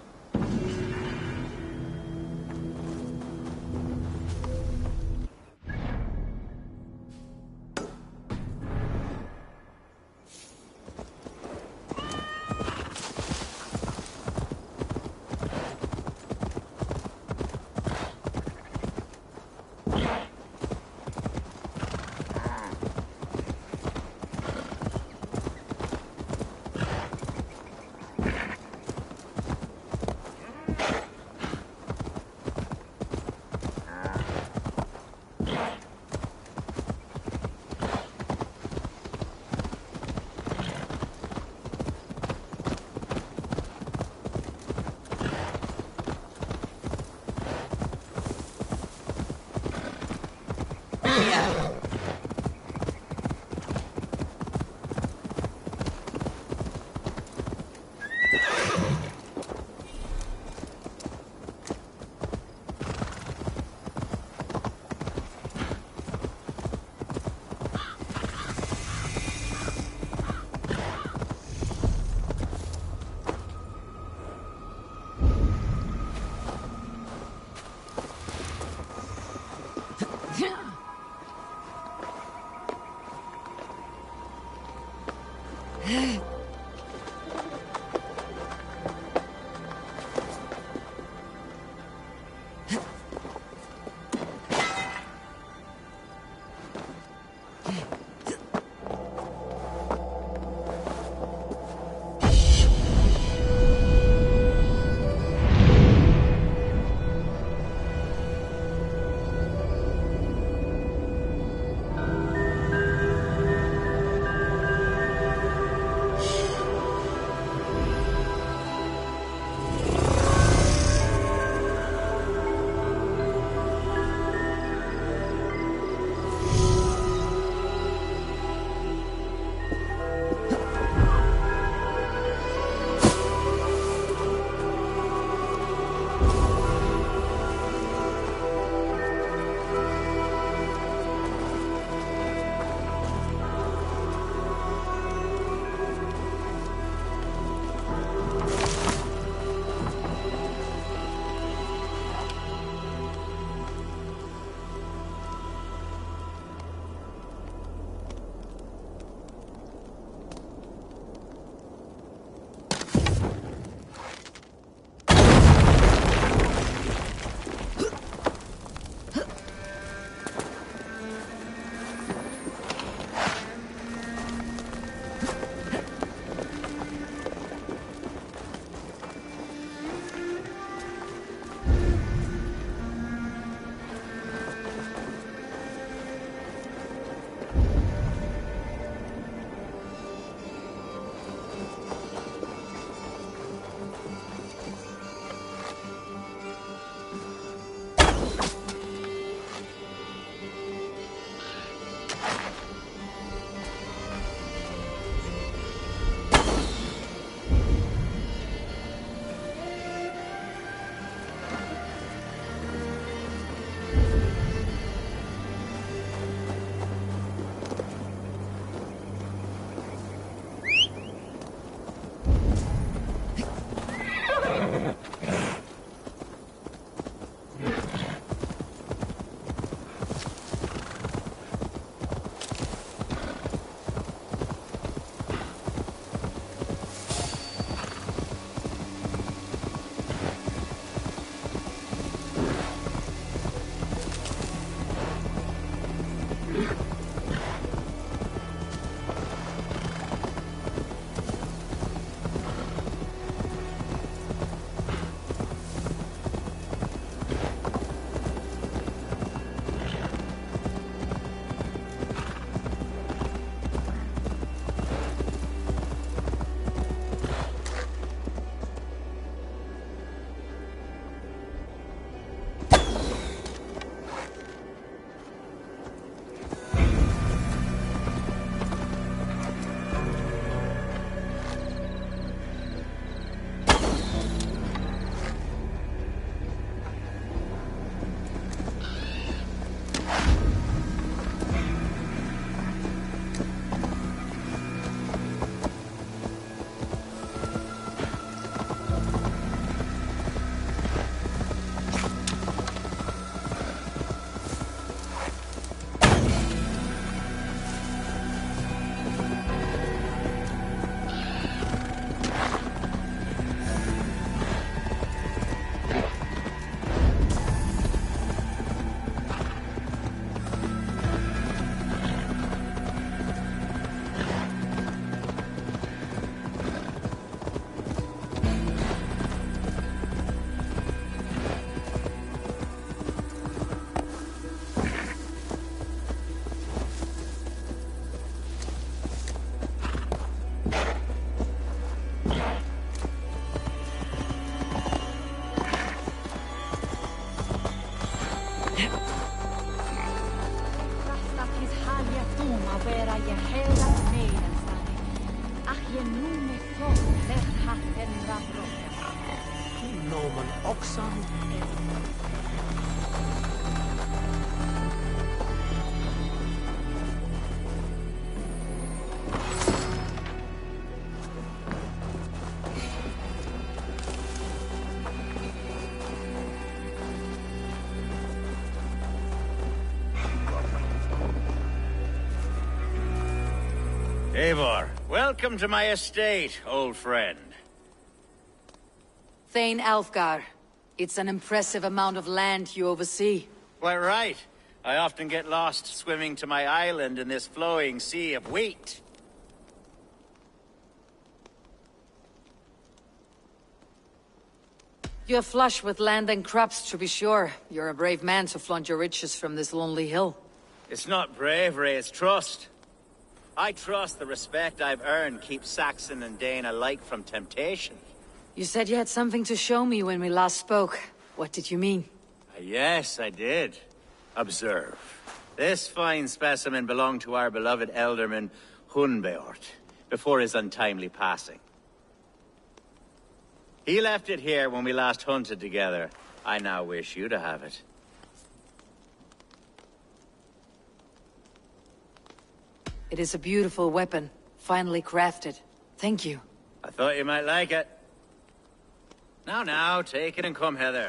Eivor, welcome to my estate, old friend. Thane Alfgar. It's an impressive amount of land you oversee. Quite right. I often get lost swimming to my island in this flowing sea of wheat. You're flush with land and crops, to be sure. You're a brave man to flaunt your riches from this lonely hill. It's not bravery, it's trust. I trust the respect I've earned keeps Saxon and Dane alike from temptation. You said you had something to show me when we last spoke. What did you mean? Yes, I did. Observe. This fine specimen belonged to our beloved elderman, Hunbeort, before his untimely passing. He left it here when we last hunted together. I now wish you to have it. It is a beautiful weapon, finely crafted. Thank you. I thought you might like it. Now, take it and come hither.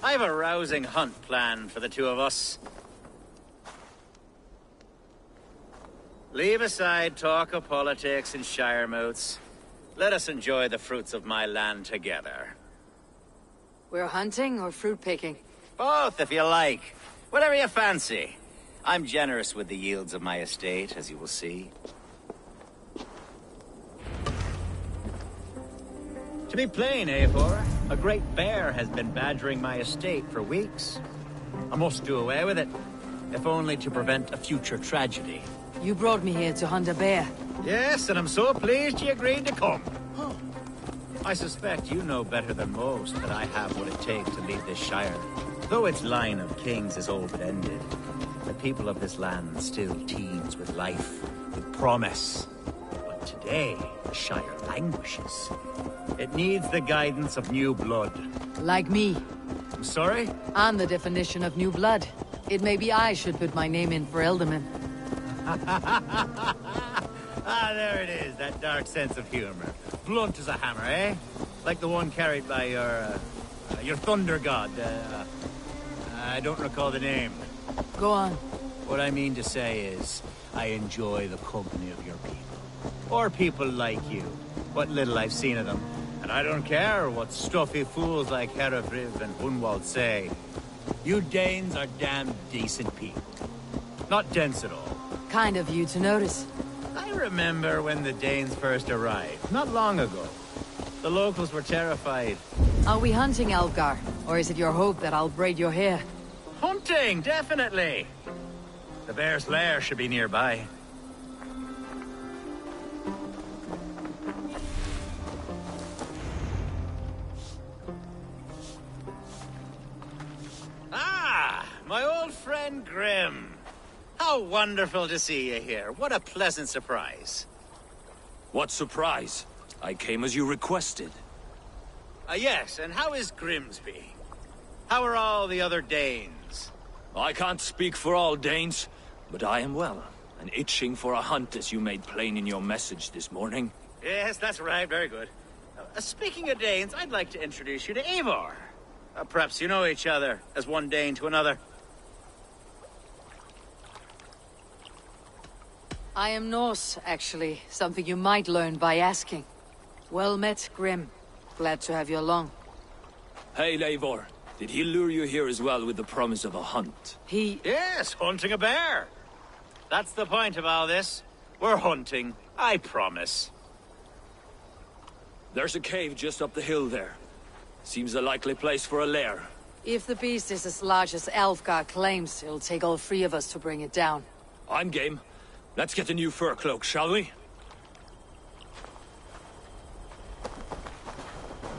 I have a rousing hunt planned for the two of us. Leave aside talk of politics and shire moats. Let us enjoy the fruits of my land together. We're hunting or fruit picking? Both, if you like. Whatever you fancy. I'm generous with the yields of my estate, as you will see. To be plain, Eivor, a great bear has been badgering my estate for weeks. I must do away with it, if only to prevent a future tragedy. You brought me here to hunt a bear. Yes, and I'm so pleased you agreed to come. I suspect you know better than most that I have what it takes to lead this shire. Though its line of kings is all but ended, the people of this land still teems with life, with promise. But today, the shire languishes. It needs the guidance of new blood. Like me. I'm sorry? I'm the definition of new blood. It may be I should put my name in for Elderman. Ah, there it is, that dark sense of humor. Blunt as a hammer, eh? Like the one carried by your thunder god. I don't recall the name. Go on. What I mean to say is, I enjoy the company of your people. Or people like you. What little I've seen of them. And I don't care what stuffy fools like Herefriv and Hunwald say. You Danes are damn decent people. Not dense at all. Kind of you to notice. I remember when the Danes first arrived, not long ago. The locals were terrified. Are we hunting, Alfgar? Or is it your hope that I'll braid your hair? Hunting, definitely! The bear's lair should be nearby. Ah, my old friend Grim. How wonderful to see you here. What a pleasant surprise. What surprise? I came as you requested. Yes, and how is Grimsby? How are all the other Danes? I can't speak for all Danes, but I am well, and itching for a hunt as you made plain in your message this morning. Yes, that's right. Very good. Speaking of Danes, I'd like to introduce you to Eivor. Perhaps you know each other, as one Dane to another. I am Norse, actually. Something you might learn by asking. Well met, Grim. Glad to have you along. Hey, Eivor. Did he lure you here as well with the promise of a hunt? Yes, hunting a bear. That's the point of all this. We're hunting, I promise. There's a cave just up the hill there. Seems a likely place for a lair. If the beast is as large as Alfgar claims, it'll take all three of us to bring it down. I'm game. Let's get a new fur cloak, shall we?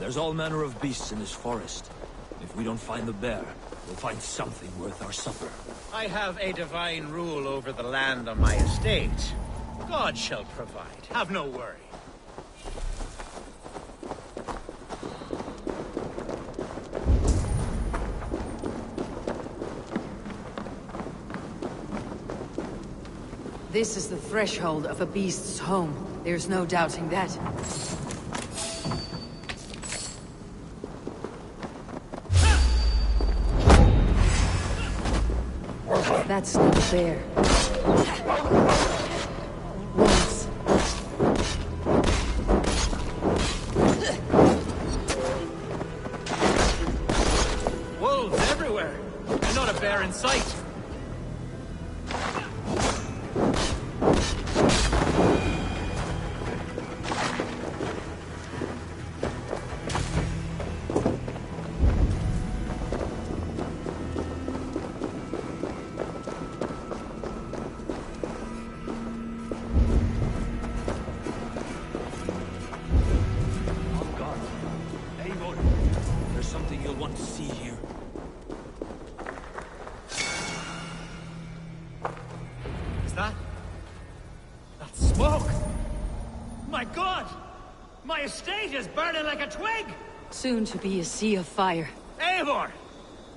There's all manner of beasts in this forest. If we don't find the bear, we'll find something worth our supper. I have a divine rule over the land on my estate. God shall provide. Have no worry. This is the threshold of a beast's home. There's no doubting that. That's not a bear. Wolves. Wolves everywhere, and not a bear in sight. Soon to be a sea of fire. Eivor!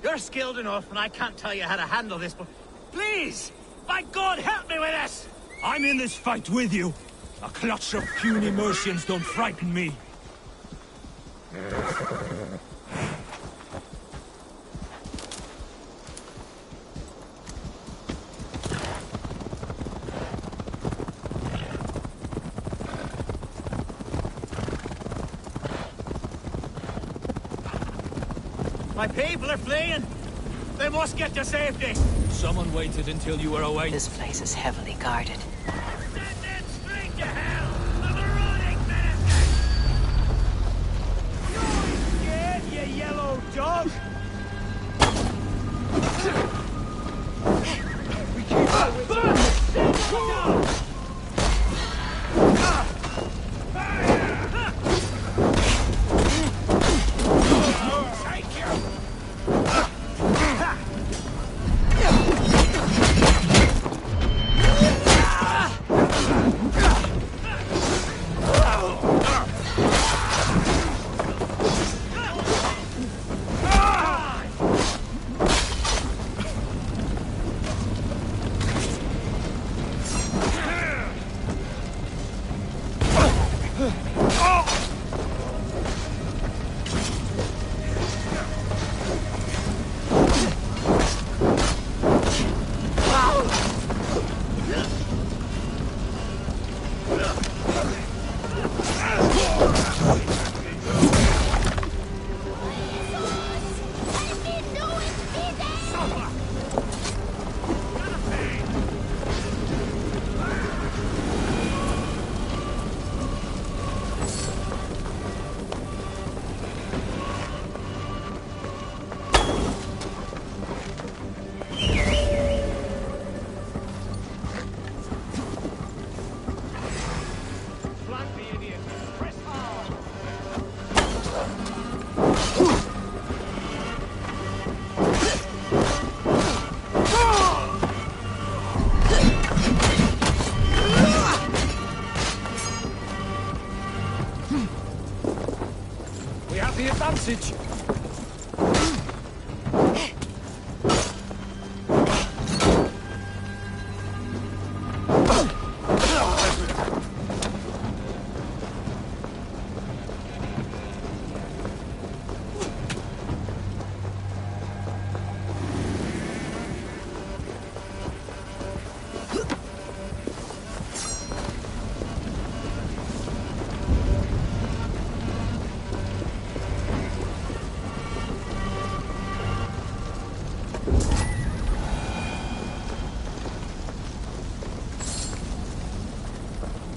You're skilled enough, and I can't tell you how to handle this, but please! By God, help me with this! I'm in this fight with you. A clutch of puny Mercians don't frighten me. My people are fleeing! They must get to safety! Someone waited until you were away. This place is heavily guarded. Send them straight to hell! The marauding ministers! You're scared, you yellow dog! We keep going! Advantage!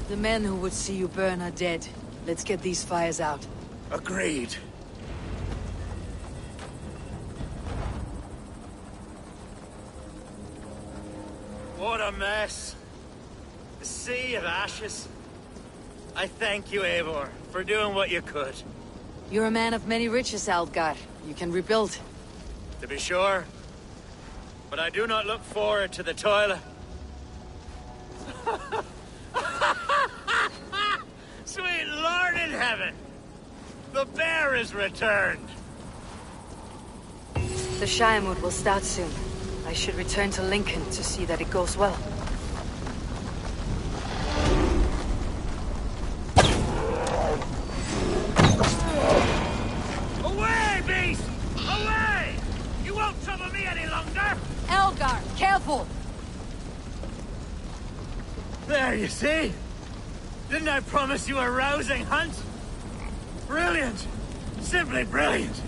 The men who would see you burn are dead. Let's get these fires out. Agreed. What a mess. The sea of ashes. I thank you, Eivor, for doing what you could. You're a man of many riches, Algar. You can rebuild. to be sure. But I do not look forward to the toil. Sweet Lord in heaven! The bear is returned! The Shiremood will start soon. I should return to Lincoln to see that it goes well. Away, beast! Away! You won't trouble me any longer! Elgar, careful! There, you see? Didn't I promise you a rousing hunt? Brilliant! Simply brilliant!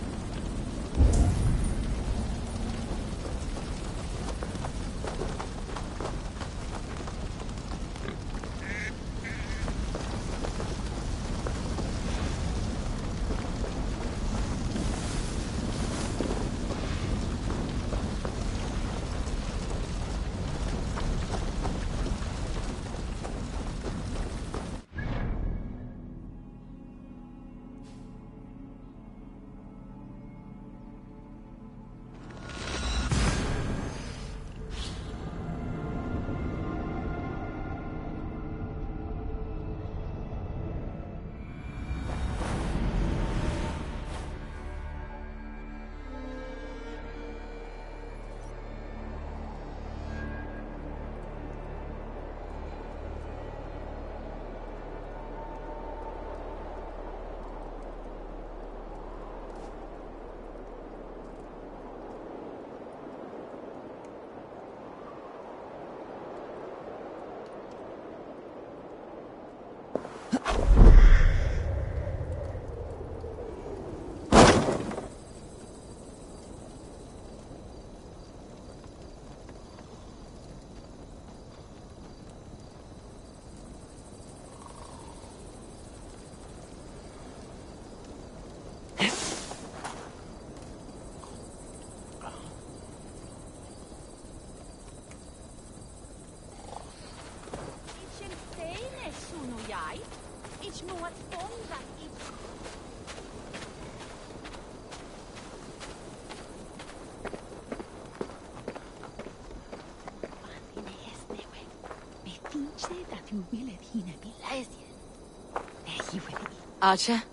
Archer,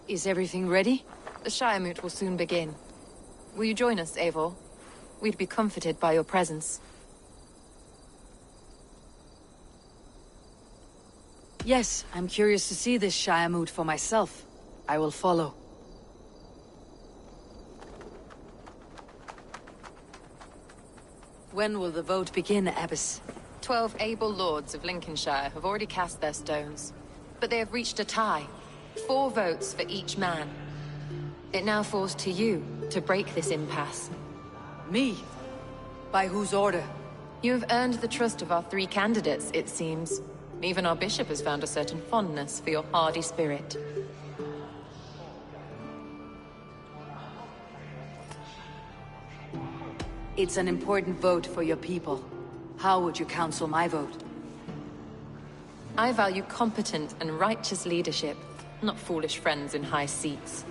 is everything ready? The Shiremoot will soon begin. Will you join us, Eivor? We'd be comforted by your presence. Yes, I'm curious to see this Shiremoot for myself. I will follow. When will the vote begin, Abbess? 12 able lords of Lincolnshire have already cast their stones, but they have reached a tie. 4 votes for each man. It now falls to you to break this impasse. Me? By whose order? You have earned the trust of our 3 candidates, it seems. Even our bishop has found a certain fondness for your hardy spirit. It's an important vote for your people. How would you counsel my vote? I value competent and righteous leadership, not foolish friends in high seats.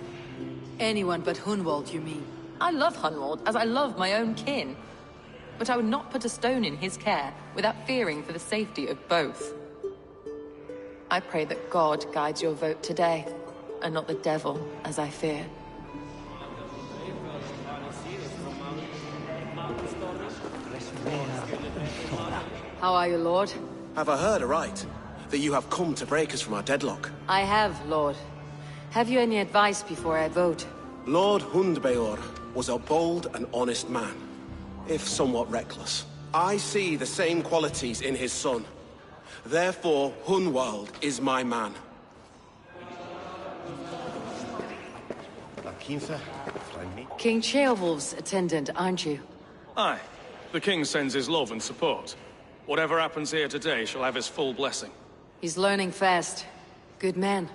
Anyone but Hunwald, you mean? I love Hunwald, as I love my own kin. But I would not put a stone in his care without fearing for the safety of both. I pray that God guides your vote today, and not the devil, as I fear. How are you, Lord? Have I heard aright? That you have come to break us from our deadlock? I have, Lord. Have you any advice before I vote? Lord Hundbeor was a bold and honest man, if somewhat reckless. I see the same qualities in his son. Therefore, Hunwald is my man. King Ceolwulf's attendant, aren't you? Aye. The king sends his love and support. Whatever happens here today shall have his full blessing. He's learning fast. Good man.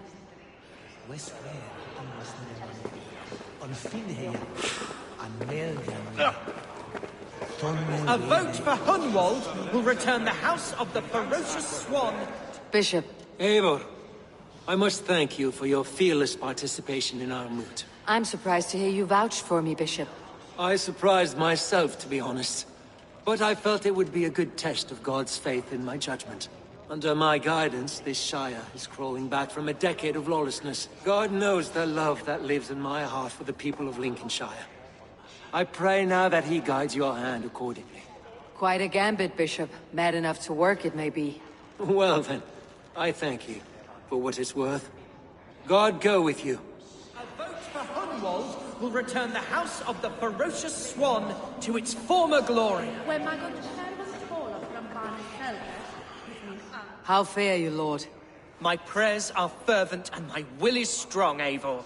A vote for Hunwald will return the House of the Ferocious Swan. Bishop. Eivor, I must thank you for your fearless participation in our moot. I'm surprised to hear you vouch for me, Bishop. I surprised myself, to be honest. But I felt it would be a good test of God's faith in my judgment. Under my guidance, this Shire is crawling back from a decade of lawlessness. God knows the love that lives in my heart for the people of Lincolnshire. I pray now that he guides your hand accordingly. Quite a gambit, Bishop. Mad enough to work, it may be. Well then, I thank you, for what it's worth. God go with you. A vote for Hunwald will return the House of the Ferocious Swan to its former glory. How fare you, Lord? My prayers are fervent and my will is strong, Eivor.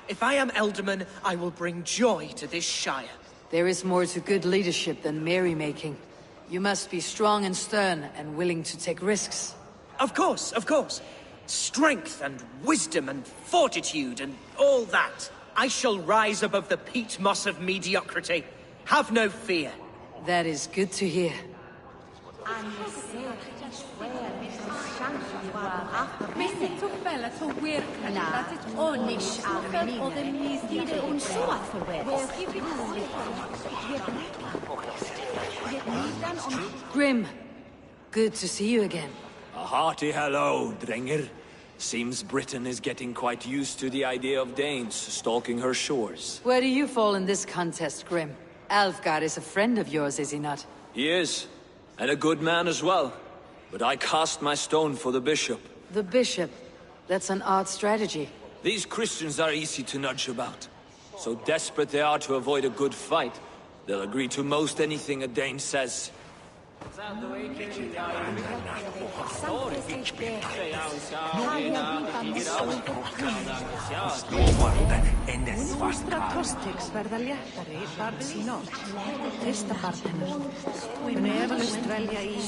If I am Elderman, I will bring joy to this Shire. There is more to good leadership than merrymaking. You must be strong and stern and willing to take risks. Of course, of course. Strength and wisdom and fortitude and all that. I shall rise above the peat moss of mediocrity. Have no fear. That is good to hear. Grim, good to see you again. A hearty hello, Drenger. Seems Britain is getting quite used to the idea of Danes stalking her shores. Where do you fall in this contest, Grim? Alfgar is a friend of yours, is he not? He is, and a good man as well. But I cast my stone for the bishop. The bishop? That's an odd strategy. These Christians are easy to nudge about. So desperate they are to avoid a good fight, they'll agree to most anything a Dane says. verða léttari barns í nótt. Fyrsta barn hennar. Mun eflaust dvelja í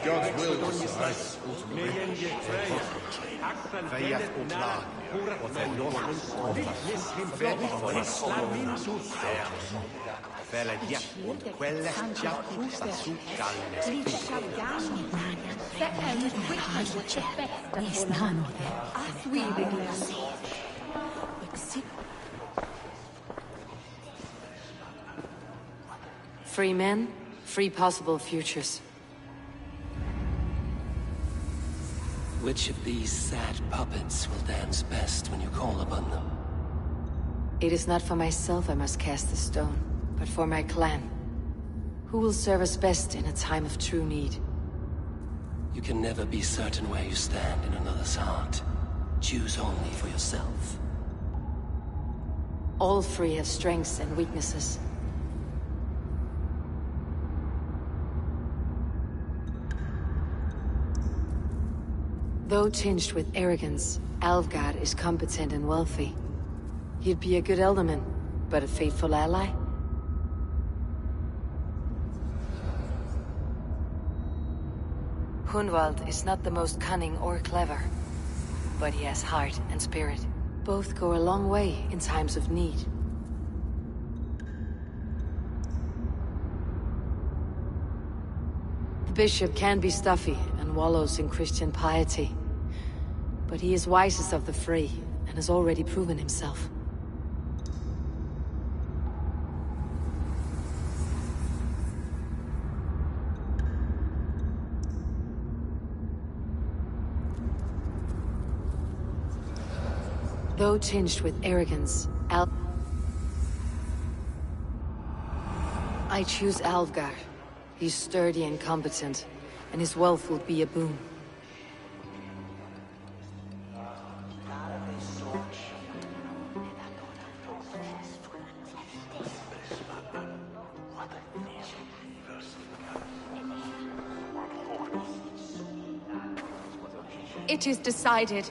God's will decides. Free men, free possible futures. Which of these sad puppets will dance best when you call upon them? It is not for myself I must cast the stone, but for my clan. Who will serve us best in a time of true need? You can never be certain where you stand in another's heart. Choose only for yourself. All three have strengths and weaknesses. Though tinged with arrogance, Alfgar is competent and wealthy. He'd be a good elderman, but a faithful ally? Hunwald is not the most cunning or clever, but he has heart and spirit. Both go a long way in times of need. The bishop can be stuffy and wallows in Christian piety. But he is wisest of the three, and has already proven himself. Though tinged with arrogance, I choose Alfgar. He's sturdy and competent, and his wealth will be a boon. It is decided.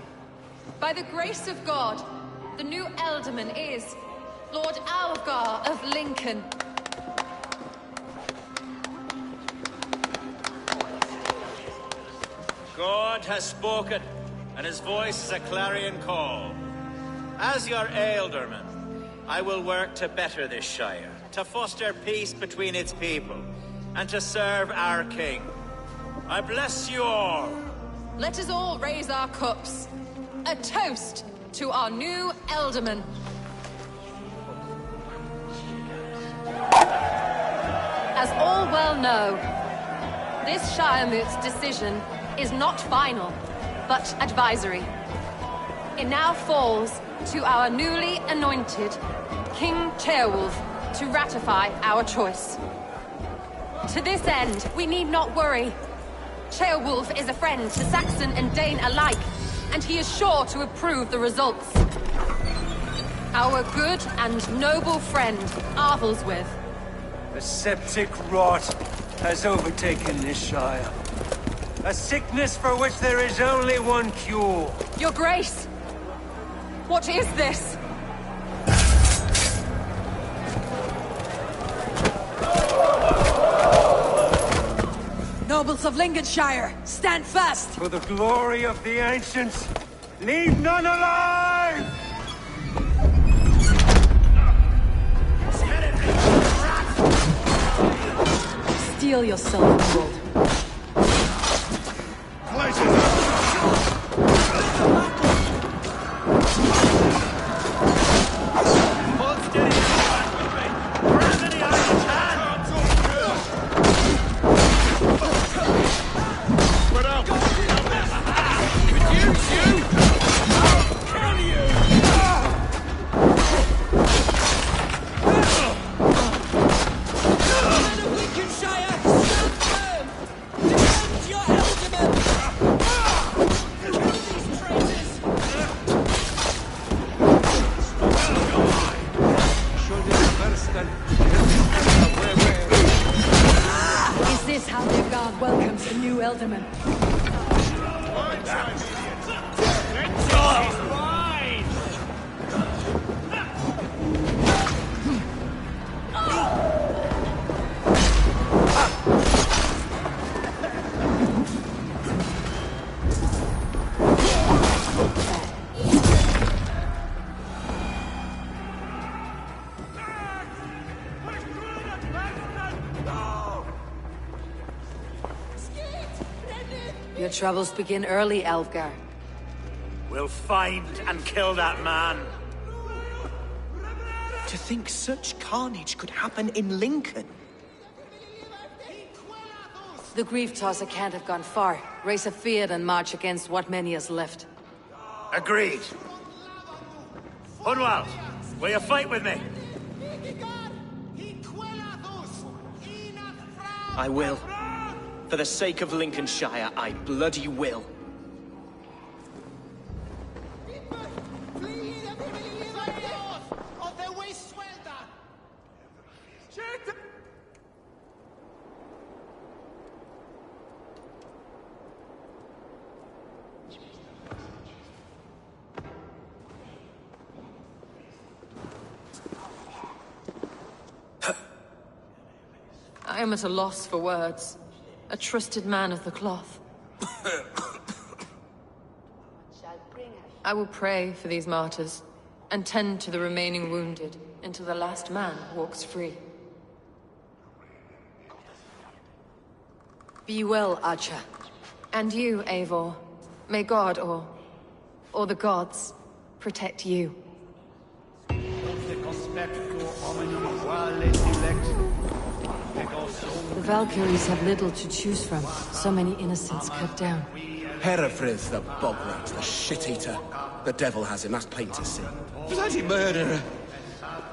By the grace of God, the new Elderman is Lord Alfgar of Lincoln. God has spoken, and his voice is a clarion call. As your Ealdorman, I will work to better this Shire, to foster peace between its people, and to serve our king. I bless you all. Let us all raise our cups. A toast to our new Elderman. As all well know, this Shiremoot's decision is not final, but advisory. It now falls to our newly anointed King Ceolwulf to ratify our choice. To this end, we need not worry. Ceolwulf is a friend to Saxon and Dane alike, and he is sure to approve the results. Our good and noble friend, Arthelswith. A septic rot has overtaken this Shire. A sickness for which there is only one cure. Your Grace! What is this? Nobles of Lincolnshire, stand fast! For the glory of the ancients, leave none alive! Steel yourself, Gold. Is this how their guard welcomes the new Elderman? Your troubles begin early, Elfgar. We'll find and kill that man. To think such carnage could happen in Lincoln. The Grief Tosser can't have gone far. Raise a field and march against what many is left. Agreed. Hunwald, will you fight with me? I will. For the sake of Lincolnshire, I bloody will. I am at a loss for words. A trusted man of the cloth. I will pray for these martyrs, and tend to the remaining wounded, until the last man walks free. Be well, Archer. And you, Eivor. May God, or the gods, protect you. The Valkyries have little to choose from. So many innocents cut down. Herefrith, the bograt, the shit-eater. The devil has him, that's plain to see. Bloody murderer!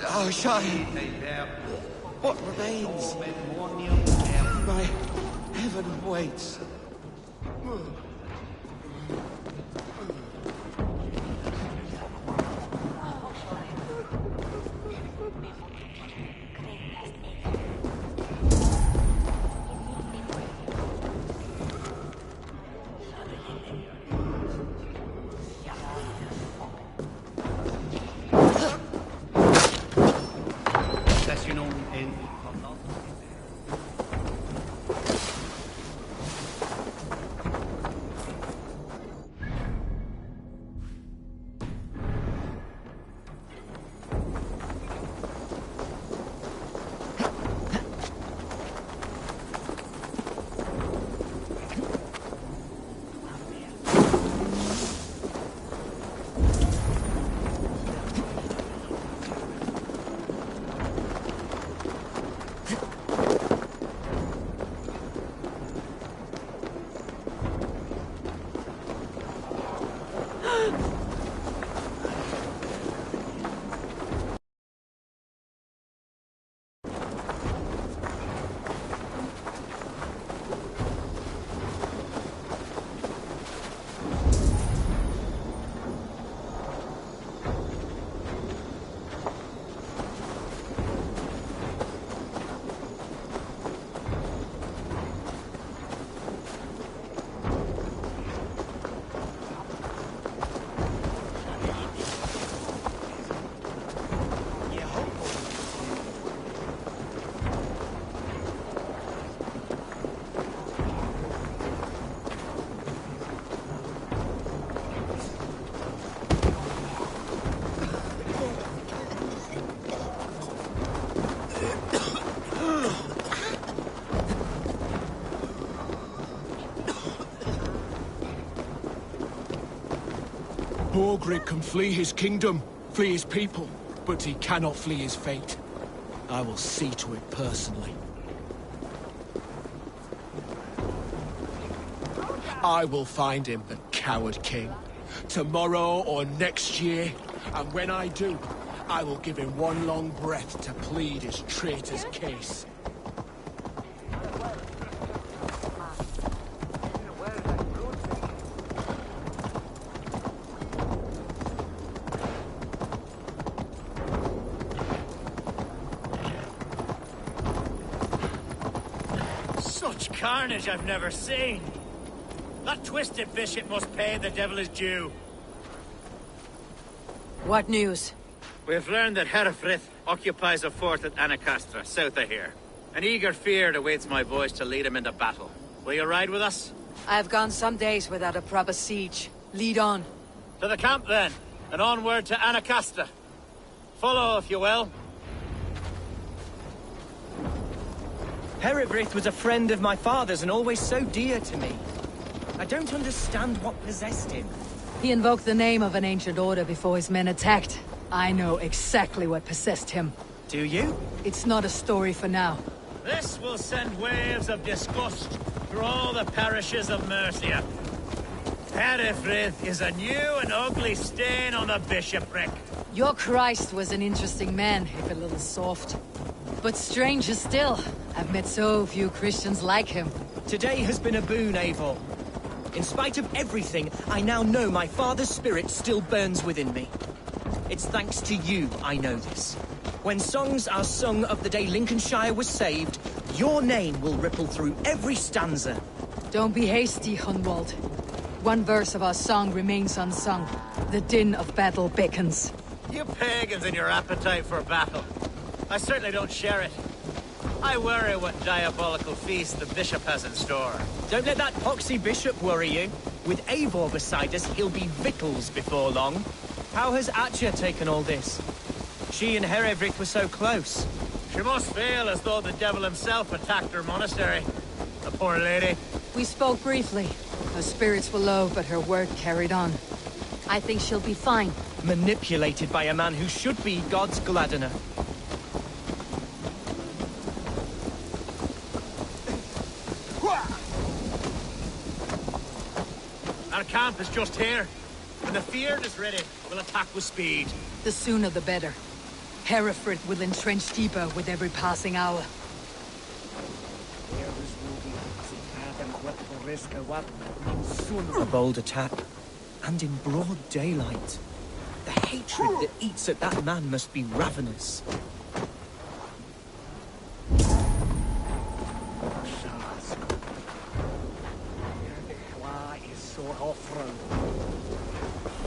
Oh, Shire! What remains? My heaven waits. Borgrid can flee his kingdom, flee his people, but he cannot flee his fate. I will see to it personally. I will find him, the coward king. Tomorrow or next year, and when I do, I will give him one long breath to plead his traitor's case. Such carnage I've never seen. That twisted bishop must pay the devil his due. What news? We've learned that Herefrith occupies a fort at Anacastra, south of here. An eager fear awaits my boys to lead him into battle. Will you ride with us? I've gone some days without a proper siege. Lead on. To the camp, then, and onward to Anacastra. Follow, if you will. Herefrith was a friend of my father's and always so dear to me. I don't understand what possessed him. He invoked the name of an ancient order before his men attacked. I know exactly what possessed him. Do you? It's not a story for now. This will send waves of disgust through all the parishes of Mercia. Herefrith is a new and ugly stain on the bishopric. Your Christ was an interesting man, if a little soft. But stranger still, I've met so few Christians like him. Today has been a boon, Eivor. In spite of everything, I now know my father's spirit still burns within me. It's thanks to you I know this. When songs are sung of the day Lincolnshire was saved, your name will ripple through every stanza. Don't be hasty, Hunwald. One verse of our song remains unsung. The din of battle beckons. You pagans and your appetite for battle. I certainly don't share it. I worry what diabolical feast the bishop has in store. Don't let that poxy bishop worry you. With Eivor beside us, he'll be victuals before long. How has Atcha taken all this? She and Herefrith were so close. She must feel as though the devil himself attacked her monastery. The poor lady. We spoke briefly. Her spirits were low, but her work carried on. I think she'll be fine. Manipulated by a man who should be God's gladdener. Our camp is just here. When the Feared is ready, we'll attack with speed. The sooner the better. Hereford will entrench deeper with every passing hour. A bold attack, and in broad daylight. The hatred that eats at that man must be ravenous.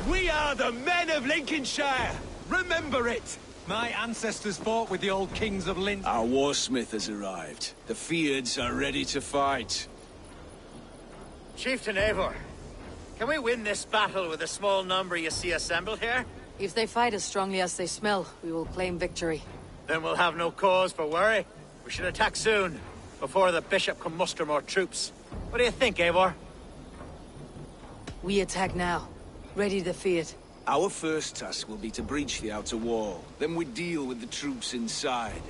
We are the men of Lincolnshire! Remember it! My ancestors fought with the old kings of Lint. Our warsmith has arrived. The Feards are ready to fight. Chieftain Eivor, can we win this battle with the small number you see assembled here? If they fight as strongly as they smell, we will claim victory. Then we'll have no cause for worry. We should attack soon, before the bishop can muster more troops. What do you think, Eivor? We attack now. Ready to fight. Our first task will be to breach the outer wall. Then we deal with the troops inside.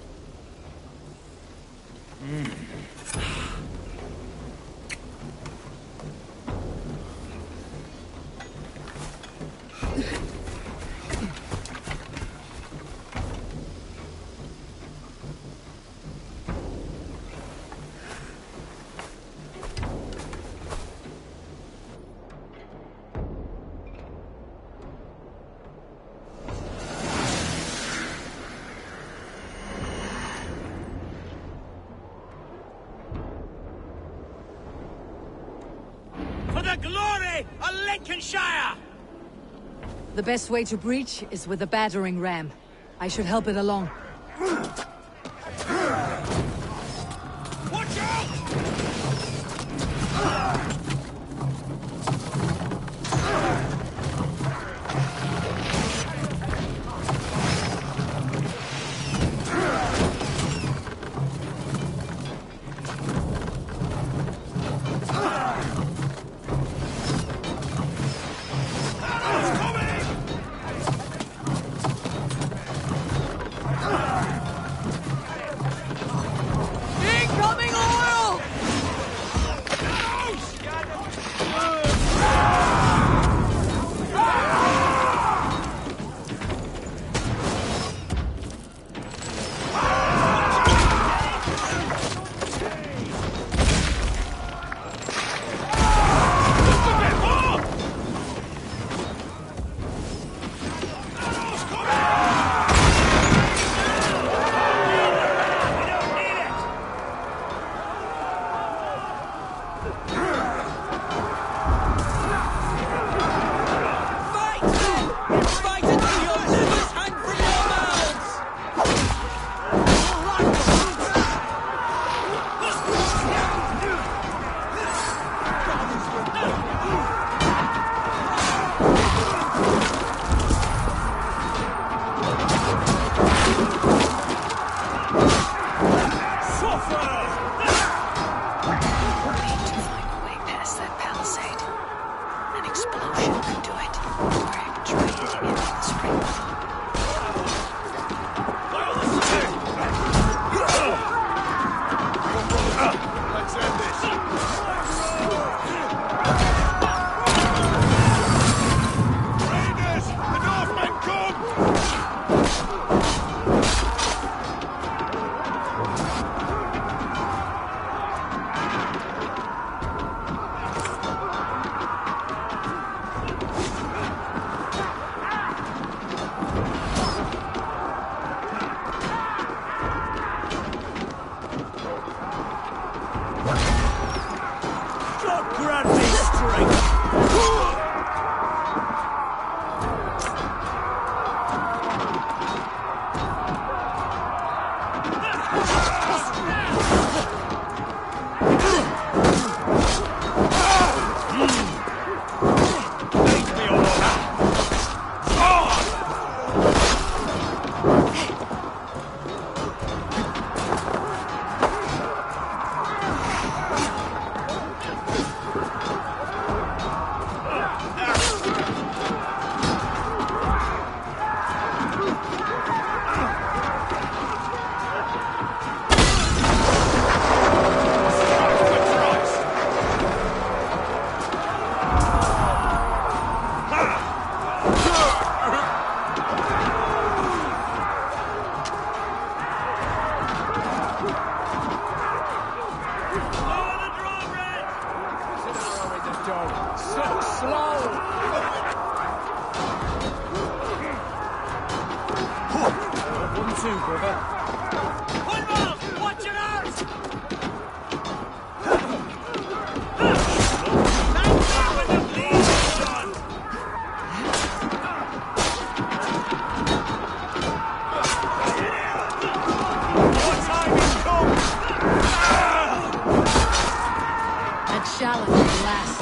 For the glory of Lincolnshire! The best way to breach is with a battering ram. I should help it along. Watch out! Coming! done. So slow! One, two, brother. One more! Watch it out! That challenge will last.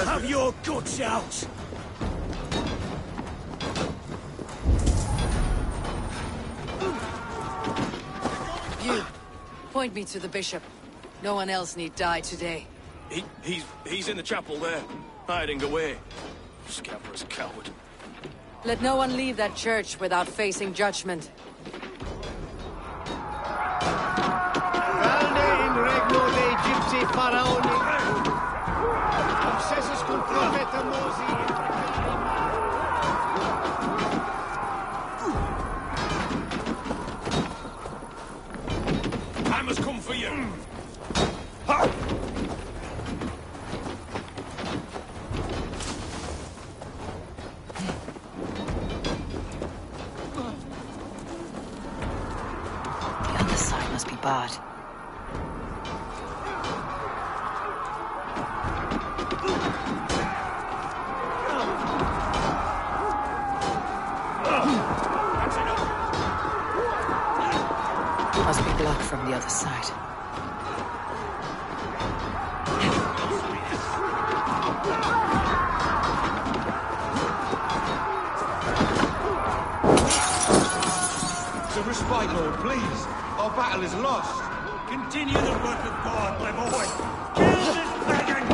Have your guts out! You, point me to the bishop. No one else need die today. He's in the chapel there, hiding away. Scabrous coward. Let no one leave that church without facing judgment. Valde in regno dei Gipsi faraoni. Obsessus cum profeta Mosi. Hammer's come for you. Ha! The other side must be barred. Must be blocked from the other side. The respite, Lord, please. Our battle is lost. Continue the work of God, my boy! Kill this pagan!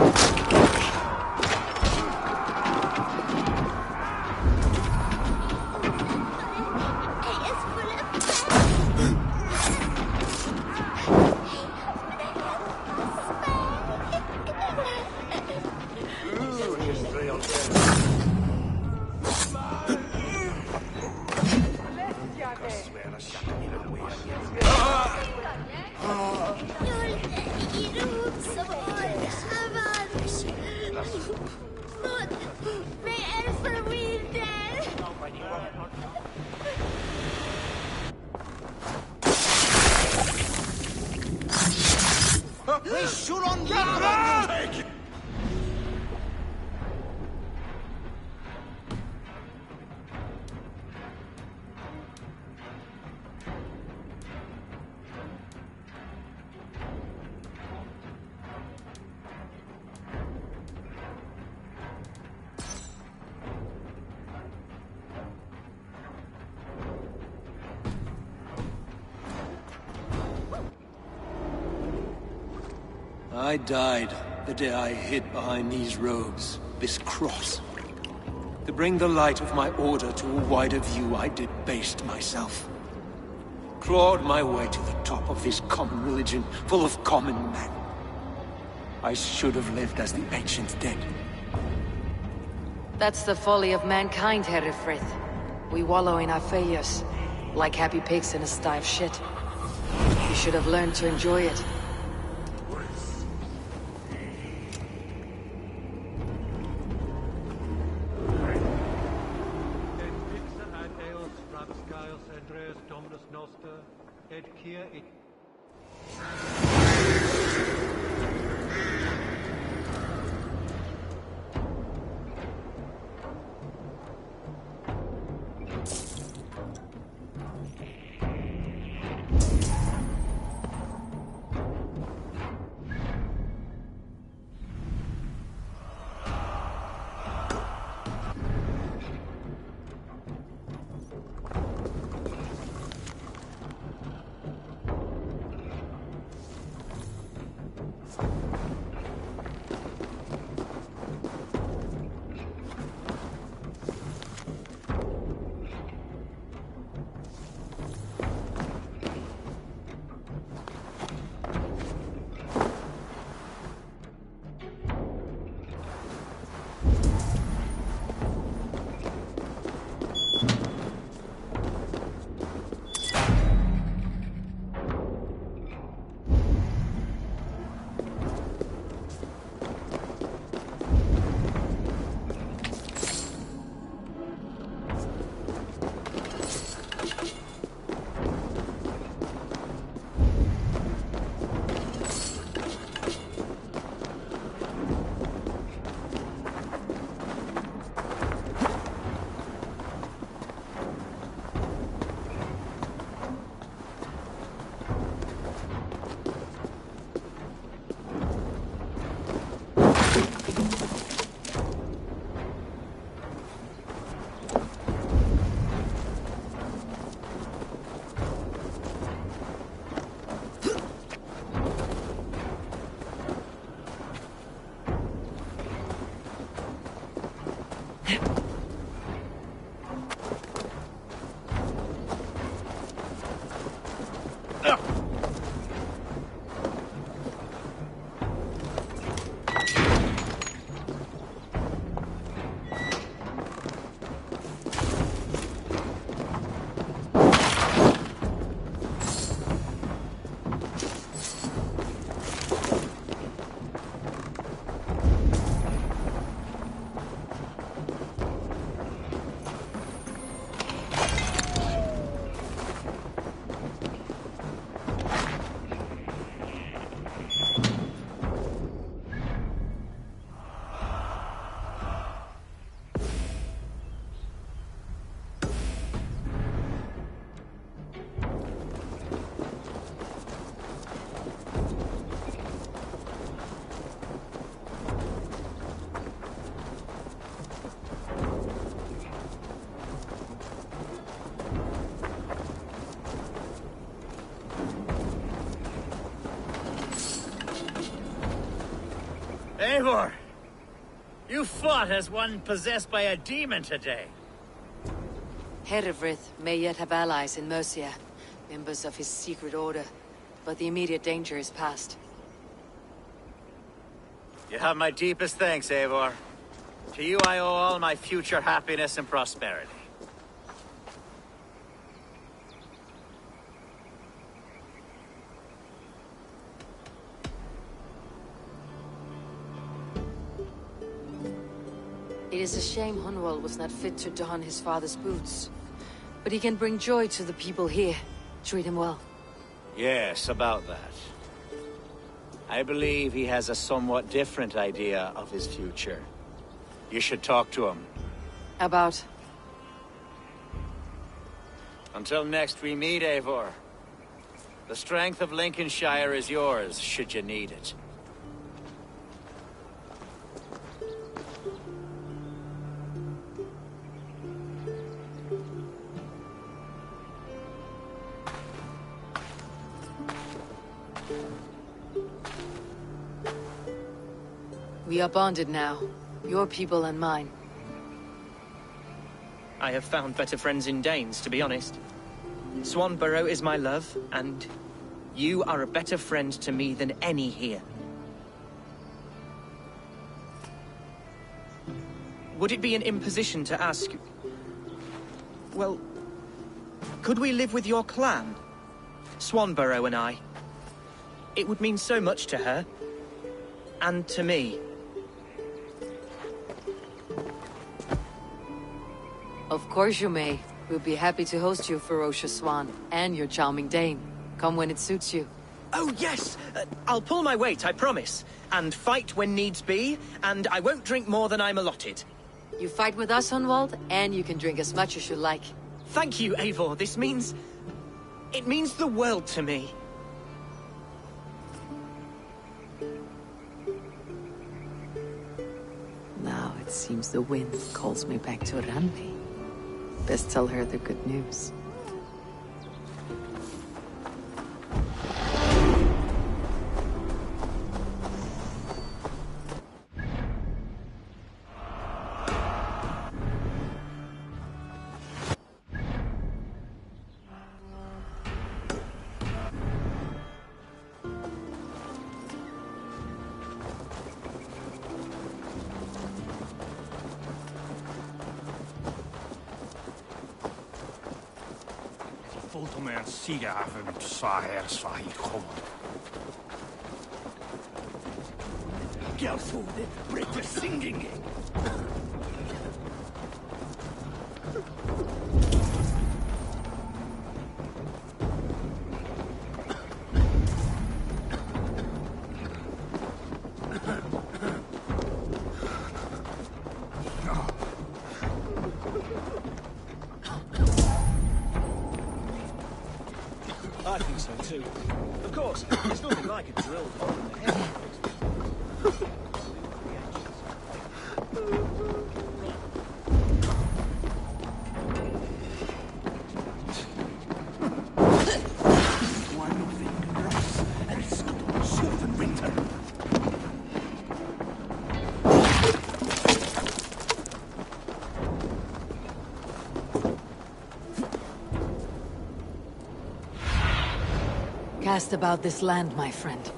I died the day I hid behind these robes, this cross. To bring the light of my order to a wider view, I debased myself. Clawed my way to the top of this common religion, full of common men. I should have lived as the ancient did. That's the folly of mankind, Herefrith. We wallow in our failures, like happy pigs in a sty of shit. You should have learned to enjoy it. Eivor! You fought as one possessed by a demon today. Herewrith may yet have allies in Mercia, members of his secret order, but the immediate danger is past. You have my deepest thanks, Eivor. To you I owe all my future happiness and prosperity. It is a shame Hunwald was not fit to don his father's boots. But he can bring joy to the people here. Treat him well. Yes, about that. I believe he has a somewhat different idea of his future. You should talk to him. About? Until next we meet, Eivor. The strength of Lincolnshire is yours, should you need it. We are bonded now. Your people and mine. I have found better friends in Danes, to be honest. Swanborough is my love, and you are a better friend to me than any here. Would it be an imposition to ask... Well, could we live with your clan? Swanborough and I. It would mean so much to her. And to me. Of course you may. We'll be happy to host you, ferocious Swan, and your charming Dane. Come when it suits you. Oh, yes! I'll pull my weight, I promise. And fight when needs be, and I won't drink more than I'm allotted. You fight with us, Hunwald, and you can drink as much as you like. Thank you, Eivor. This means... it means the world to me. Now it seems the wind calls me back to Randi. Best tell her the good news. Voelt om er sigaven sahers vahi kommen. Gelfode, break your singing. I think so too. Of course, there's nothing like a drill hole in the head. Cast about this land, my friend.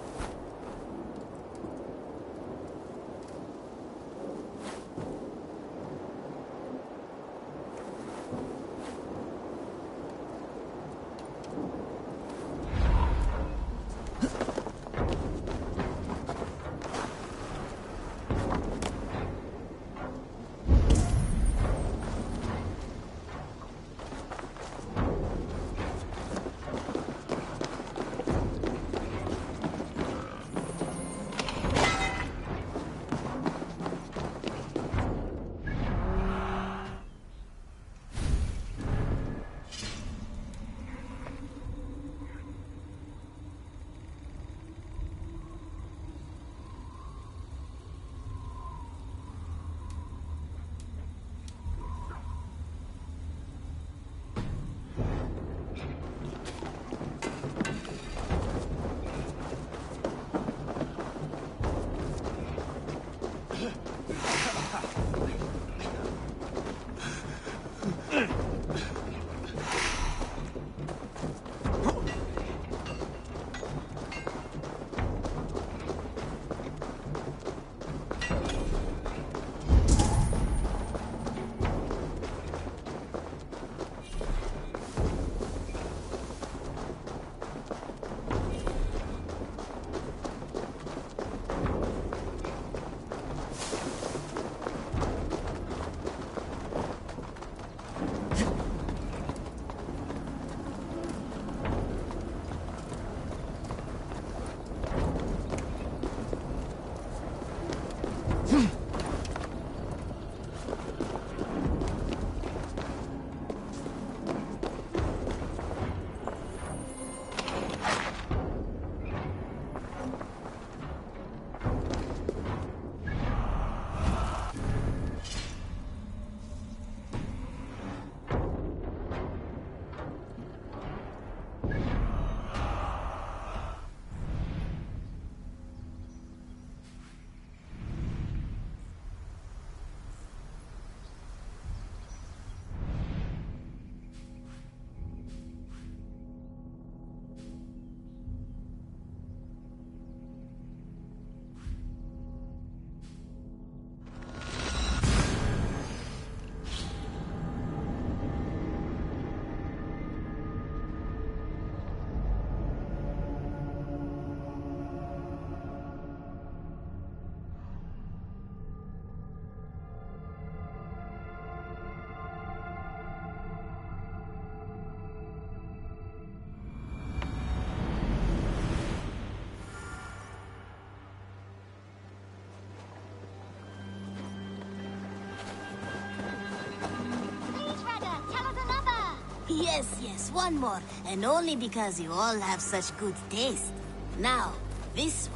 Yes, one more. And only because you all have such good taste. Now, this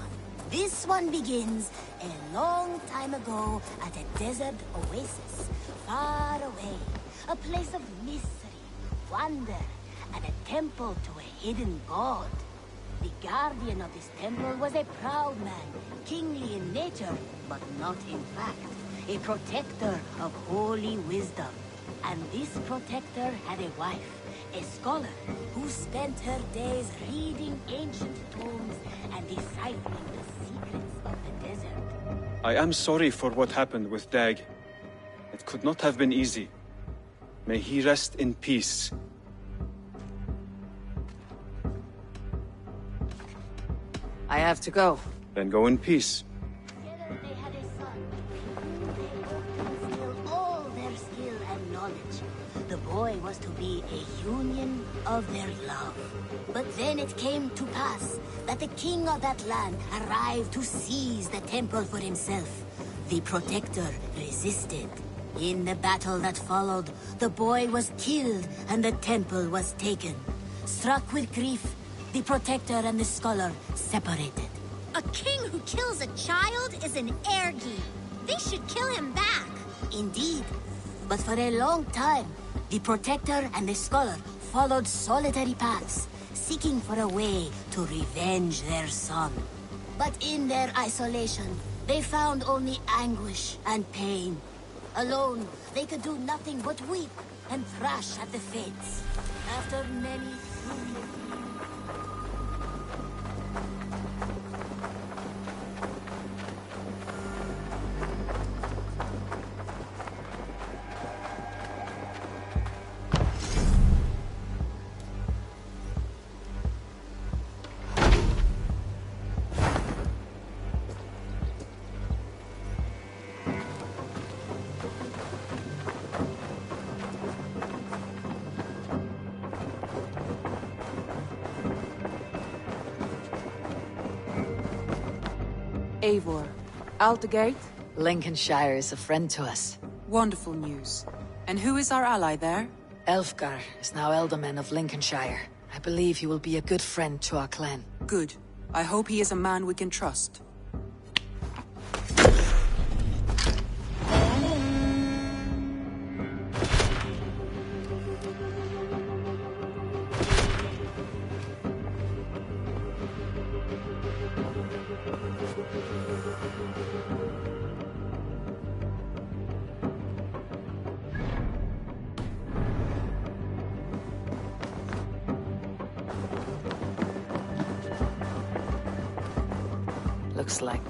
one begins a long time ago at a desert oasis, far away. A place of mystery, wonder, and a temple to a hidden god. The guardian of this temple was a proud man, kingly in nature, but not in fact. A protector of holy wisdom. And this protector had a wife, a scholar, who spent her days reading ancient tomes and deciphering the secrets of the desert. I am sorry for what happened with Dag. It could not have been easy. May he rest in peace. I have to go. Then go in peace. Together they had a son. They both concealed all their skill and knowledge. The boy was to be a union of their love. But then it came to pass that the king of that land arrived to seize the temple for himself. The protector resisted. In the battle that followed, the boy was killed and the temple was taken. Struck with grief, the protector and the scholar separated. A king who kills a child is an ergi. They should kill him back. Indeed. But for a long time, the protector and the scholar followed solitary paths, seeking for a way to revenge their son. But in their isolation, they found only anguish and pain. Alone, they could do nothing but weep and thrash at the fates. After many Eivor. Out the gate? Lincolnshire is a friend to us. Wonderful news. And who is our ally there? Elfgar is now Ealdorman of Lincolnshire. I believe he will be a good friend to our clan. Good. I hope he is a man we can trust. Looks like